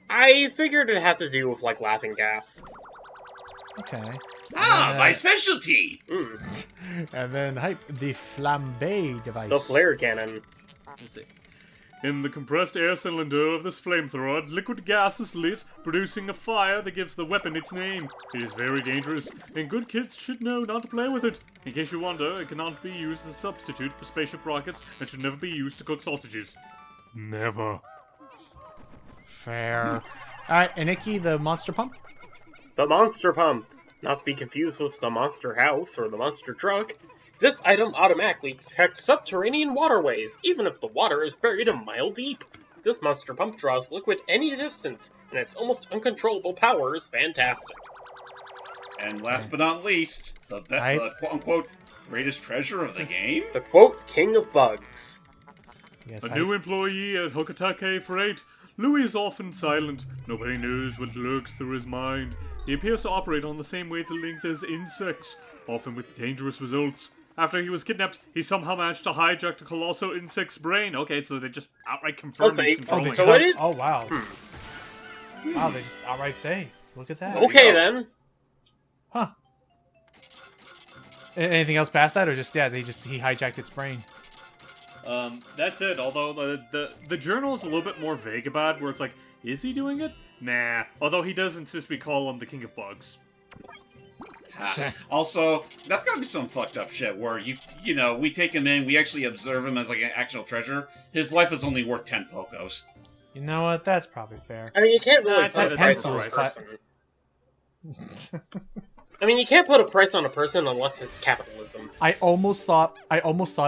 I figured it had to do with, like, laughing gas. Okay. My specialty. And then Hype, the flambe device. The flare cannon. Let's see. In the compressed air cylinder of this flamethrower, liquid gas is lit, producing a fire that gives the weapon its name. It is very dangerous, and good kids should know not to play with it. In case you wonder, it cannot be used as a substitute for spaceship rockets and should never be used to cook sausages. Never. Fair. Alright, and Icky, the monster pump? The Monster Pump. Not to be confused with the Monster House or the Monster Truck. This item automatically detects subterranean waterways, even if the water is buried a mile deep. This monster pump draws liquid any distance, and its almost uncontrollable power is fantastic. And last but not least, the quote-unquote greatest treasure of the game? The quote, King of Bugs. Yes, A Hype. new employee at Hokatake Freight. Louis is often silent. Nobody knows what lurks through his mind. He appears to operate on the same wavelength as insects, often with dangerous results. After he was kidnapped, he somehow managed to hijack a colossal insect's brain. Okay, so they just outright confirmed so he's he- controlling so it. what is- Oh, wow. Wow, they just outright say. Look at that. Okay go. then. Huh. Anything else past that, or just, he hijacked its brain? That's it. Although the journal is a little bit more vague about it, where it's like, is he doing it? Nah. Although he does insist we call him the King of Bugs. Also, that's gotta be some fucked up shit where we take him in, we actually observe him as like an actual treasure. His life is only worth 10 Pocos. You know what? That's probably fair. I mean, you can't Nah, really it's put a not- price on a pencils, person. I mean, you can't put a price on a person unless it's capitalism. I almost thought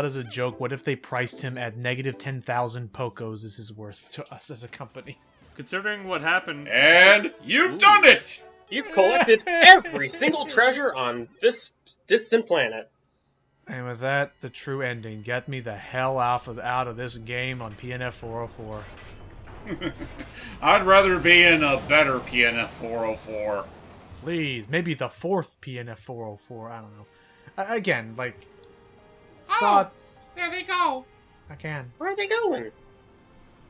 as a joke, what if they priced him at negative 10,000 Pocos is his worth to us as a company? Considering what happened, And you've done it! You've collected every single treasure on this distant planet. And with that, the true ending. Get me the hell out of this game on PNF 404. I'd rather be in a better PNF 404. Please, maybe the fourth PNF 404. I don't know. Again, like, thoughts. There they go. I can. Where are they going?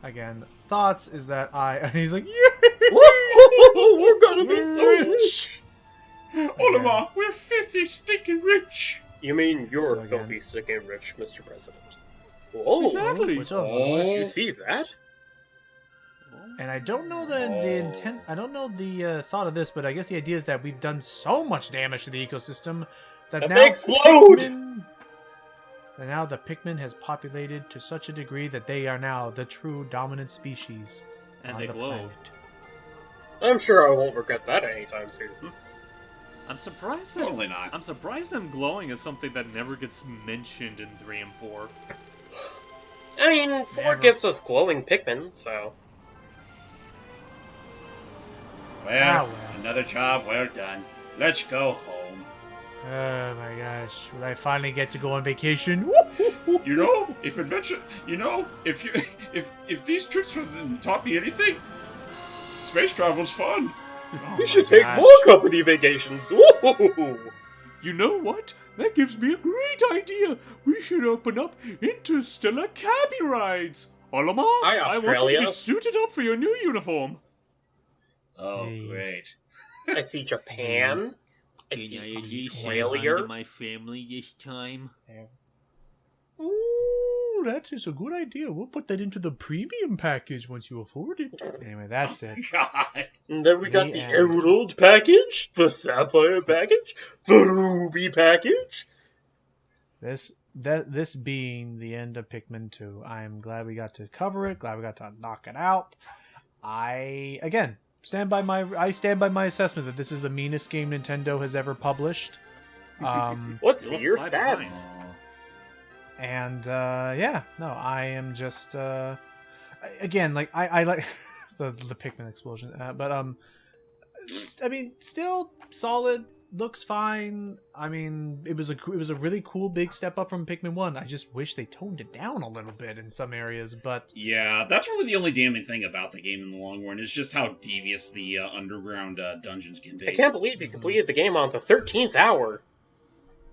Again, thoughts is that and he's like, We're gonna be so rich! Olimar, we're filthy, stinking rich. You mean you're So again- filthy, stinking rich, Mr. President? Whoa! Exactly. What's up? Did you see that? And I don't know the intent. I don't know the thought of this, but I guess the idea is that we've done so much damage to the ecosystem that They explode! And now the Pikmin has populated to such a degree that they are now the true dominant species And on they the glow. planet. I'm sure I won't regret that anytime soon. I'm surprised. Totally not. I'm surprised them glowing is something that never gets mentioned in 3 and 4. I mean, 4 Never. gives us glowing Pikmin, so... Well, well. another job well done. Let's go home. Oh my gosh! Will I finally get to go on vacation? You know, if adventure, if these trips have taught me anything, space travel's fun. Oh We my should take gosh. more company vacations! Woo! You know what? That gives me a great idea. We should open up interstellar cabbie rides. Olimar, Hi, I want you Australia. to get suited up for your new uniform. Oh, Hey. great. I see Japan. I see Australia. my family this time? Ooh, that is a good idea. We'll put that into the premium package once you afford it. Anyway, that's it. God. And then we got the Yeah. Emerald package, the Sapphire package, the Ruby package. This being the end of Pikmin 2, I'm glad we got to cover it. Glad we got to knock it out. I stand by my assessment that this is the meanest game Nintendo has ever published. What's You'll your fly stats? And I am just again, like I like the Pikmin explosion, but I mean, still solid, looks fine. I mean, it was a really cool big step up from Pikmin 1. I just wish they toned it down a little bit in some areas, but Yeah, that's really the only damning thing about the game in the long run is just how devious the underground dungeons can be. I can't believe you completed the game on the 13th hour.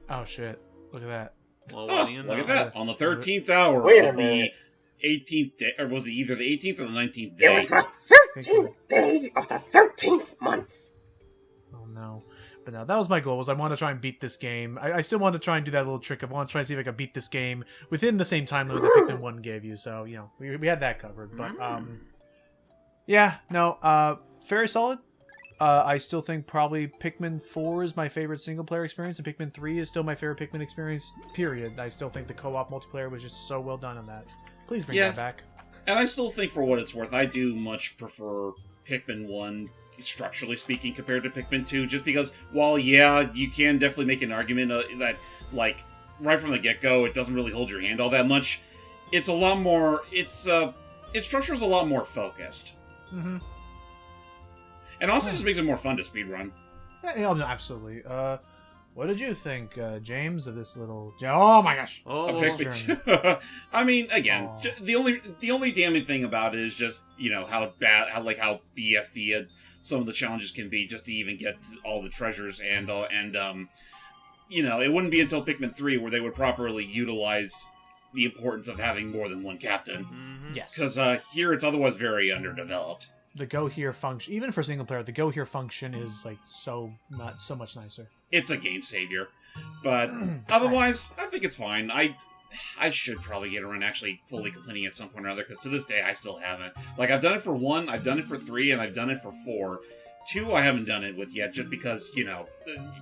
oh shit, look at that. Well, Oh, what do you know? look at that. On the 13th hour Wait a of the minute. 18th day, or was it either the 18th or the 19th It day? was the 13th day of the 13th month. Oh no. But no, that was my goal. Was I want to try and beat this game. I still want to try and do that little trick. I want to try and see if I can beat this game within the same time limit that Pikmin 1 gave you. So, you know, we had that covered. But, yeah, no, very solid. I still think probably Pikmin 4 is my favorite single-player experience, and Pikmin 3 is still my favorite Pikmin experience, period. I still think the co-op multiplayer was just so well done on that. Please bring that back. And I still think, for what it's worth, I do much prefer Pikmin 1, structurally speaking, compared to Pikmin 2, just because, while, yeah, you can definitely make an argument that, like, right from the get-go, it doesn't really hold your hand all that much. It's a lot more, its structure is a lot more focused. Mm-hmm. And also just makes it more fun to speedrun. Yeah, no, absolutely. What did you think, James, of this little... Oh my gosh! Oh, A Pikmin 2. I mean, again, Aw. the only damning thing about it is just, you know, how BS the some of the challenges can be just to even get all the treasures and you know, it wouldn't be until Pikmin 3 where they would properly utilize the importance of having more than one captain. Mhm. Yes. Because here it's otherwise very underdeveloped. The go here function, even for single player, the go here function is like so much nicer. It's a game savior. But otherwise, I think it's fine. I should probably get around actually fully completing it at some point or other, because to this day I still haven't. Like, I've done it for 1, I've done it for 3, and I've done it for 4. 2 I haven't done it with yet, just because, you know,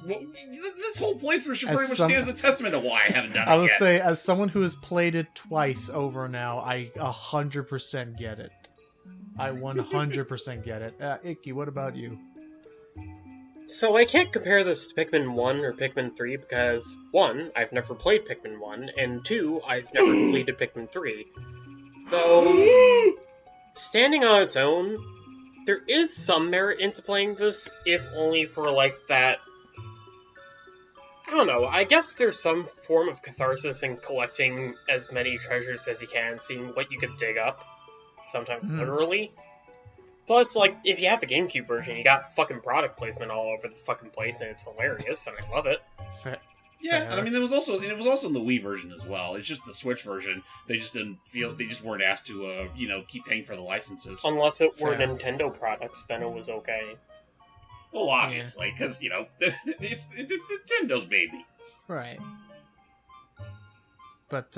this whole playthrough should As pretty much some- stand as a testament to why I haven't done I it will yet. say, as someone who has played it twice over now, I 100% get it. I 100% get it. Icky, what about you? So I can't compare this to Pikmin 1 or Pikmin 3 because, 1, I've never played Pikmin 1, and 2, I've never completed Pikmin 3. Though, standing on its own, there is some merit into playing this, if only for, like, that... I don't know, I guess there's some form of catharsis in collecting as many treasures as you can, seeing what you could dig up. Sometimes literally. Plus, like, if you have the GameCube version, you got fucking product placement all over the fucking place, and it's hilarious, and I love it. Yeah, I mean, it was also in the Wii version as well. It's just the Switch version. They just weren't asked to, keep paying for the licenses. Unless it were Nintendo products, then it was okay. Well, obviously, because, it's Nintendo's baby. Right. But,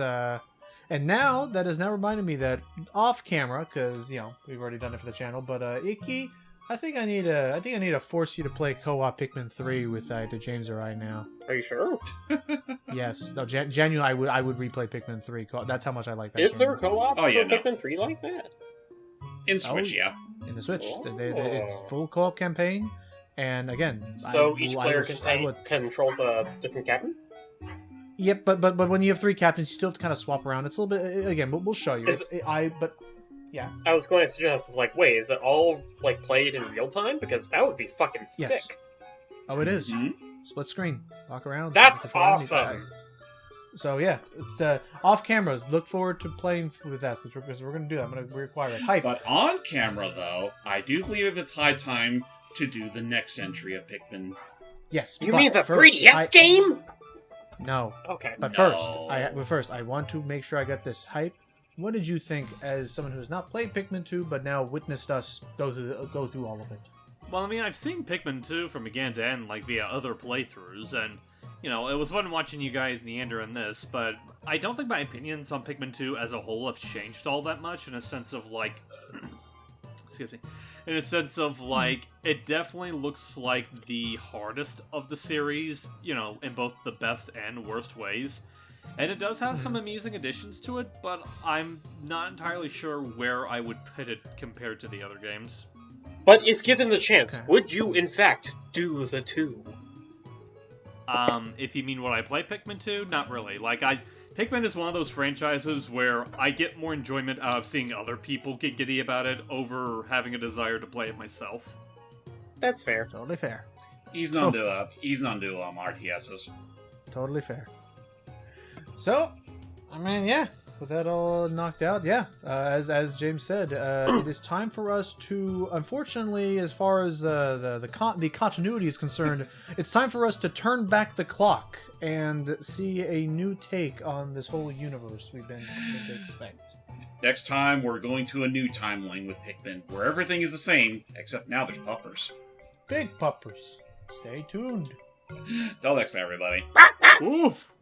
and now, that has now reminded me that off camera, because, we've already done it for the channel, but, Iki, I think I need to force you to play co-op Pikmin 3 with either James or I now. Are you sure? Yes. No, genuinely, I would replay Pikmin 3. That's how much I like that Is game. there a co-op for no. Pikmin 3 like that? In Switch, yeah. In the Switch. Oh. It's full co-op campaign, and again... So each player controls a different captain? Yep, but when you have 3 captains, you still have to kind of swap around. It's a little bit... Again, we'll show you. Yeah. I was going to suggest, wait, is it all, played in real time? Because that would be fucking Yes. sick. Oh, it is. Mm-hmm. Split screen. Walk around. That's look around, awesome! So, yeah. It's off cameras. Look forward to playing with us, because we're going to do that. I'm going to require it. Hype. But on camera, though, I do believe it's high time to do the next entry of Pikmin. Yes. You but mean the first, 3DS game? No. Okay. But No. first, I want to make sure I get this hype. What did you think, as someone who has not played Pikmin 2, but now witnessed us go through all of it? Well, I mean, I've seen Pikmin 2 from beginning to end, via other playthroughs, and, it was fun watching you guys meander in this, but I don't think my opinions on Pikmin 2 as a whole have changed all that much in a sense of, excuse me, in a sense of, it definitely looks like the hardest of the series, in both the best and worst ways. And it does have some amusing additions to it, but I'm not entirely sure where I would put it compared to the other games. But if given the chance, would you, in fact, do the 2? If you mean would I play Pikmin 2? Not really. Pikmin is one of those franchises where I get more enjoyment out of seeing other people get giddy about it over having a desire to play it myself. That's fair. Totally fair. He's not RTSs. Totally fair. So, I mean, yeah, with that all knocked out, yeah, as James said, it is time for us to, unfortunately, as far as the continuity is concerned, it's time for us to turn back the clock and see a new take on this whole universe we've been to expect. Next time, we're going to a new timeline with Pikmin, where everything is the same, except now there's puppers. Big puppers. Stay tuned. Till next time, everybody. Oof!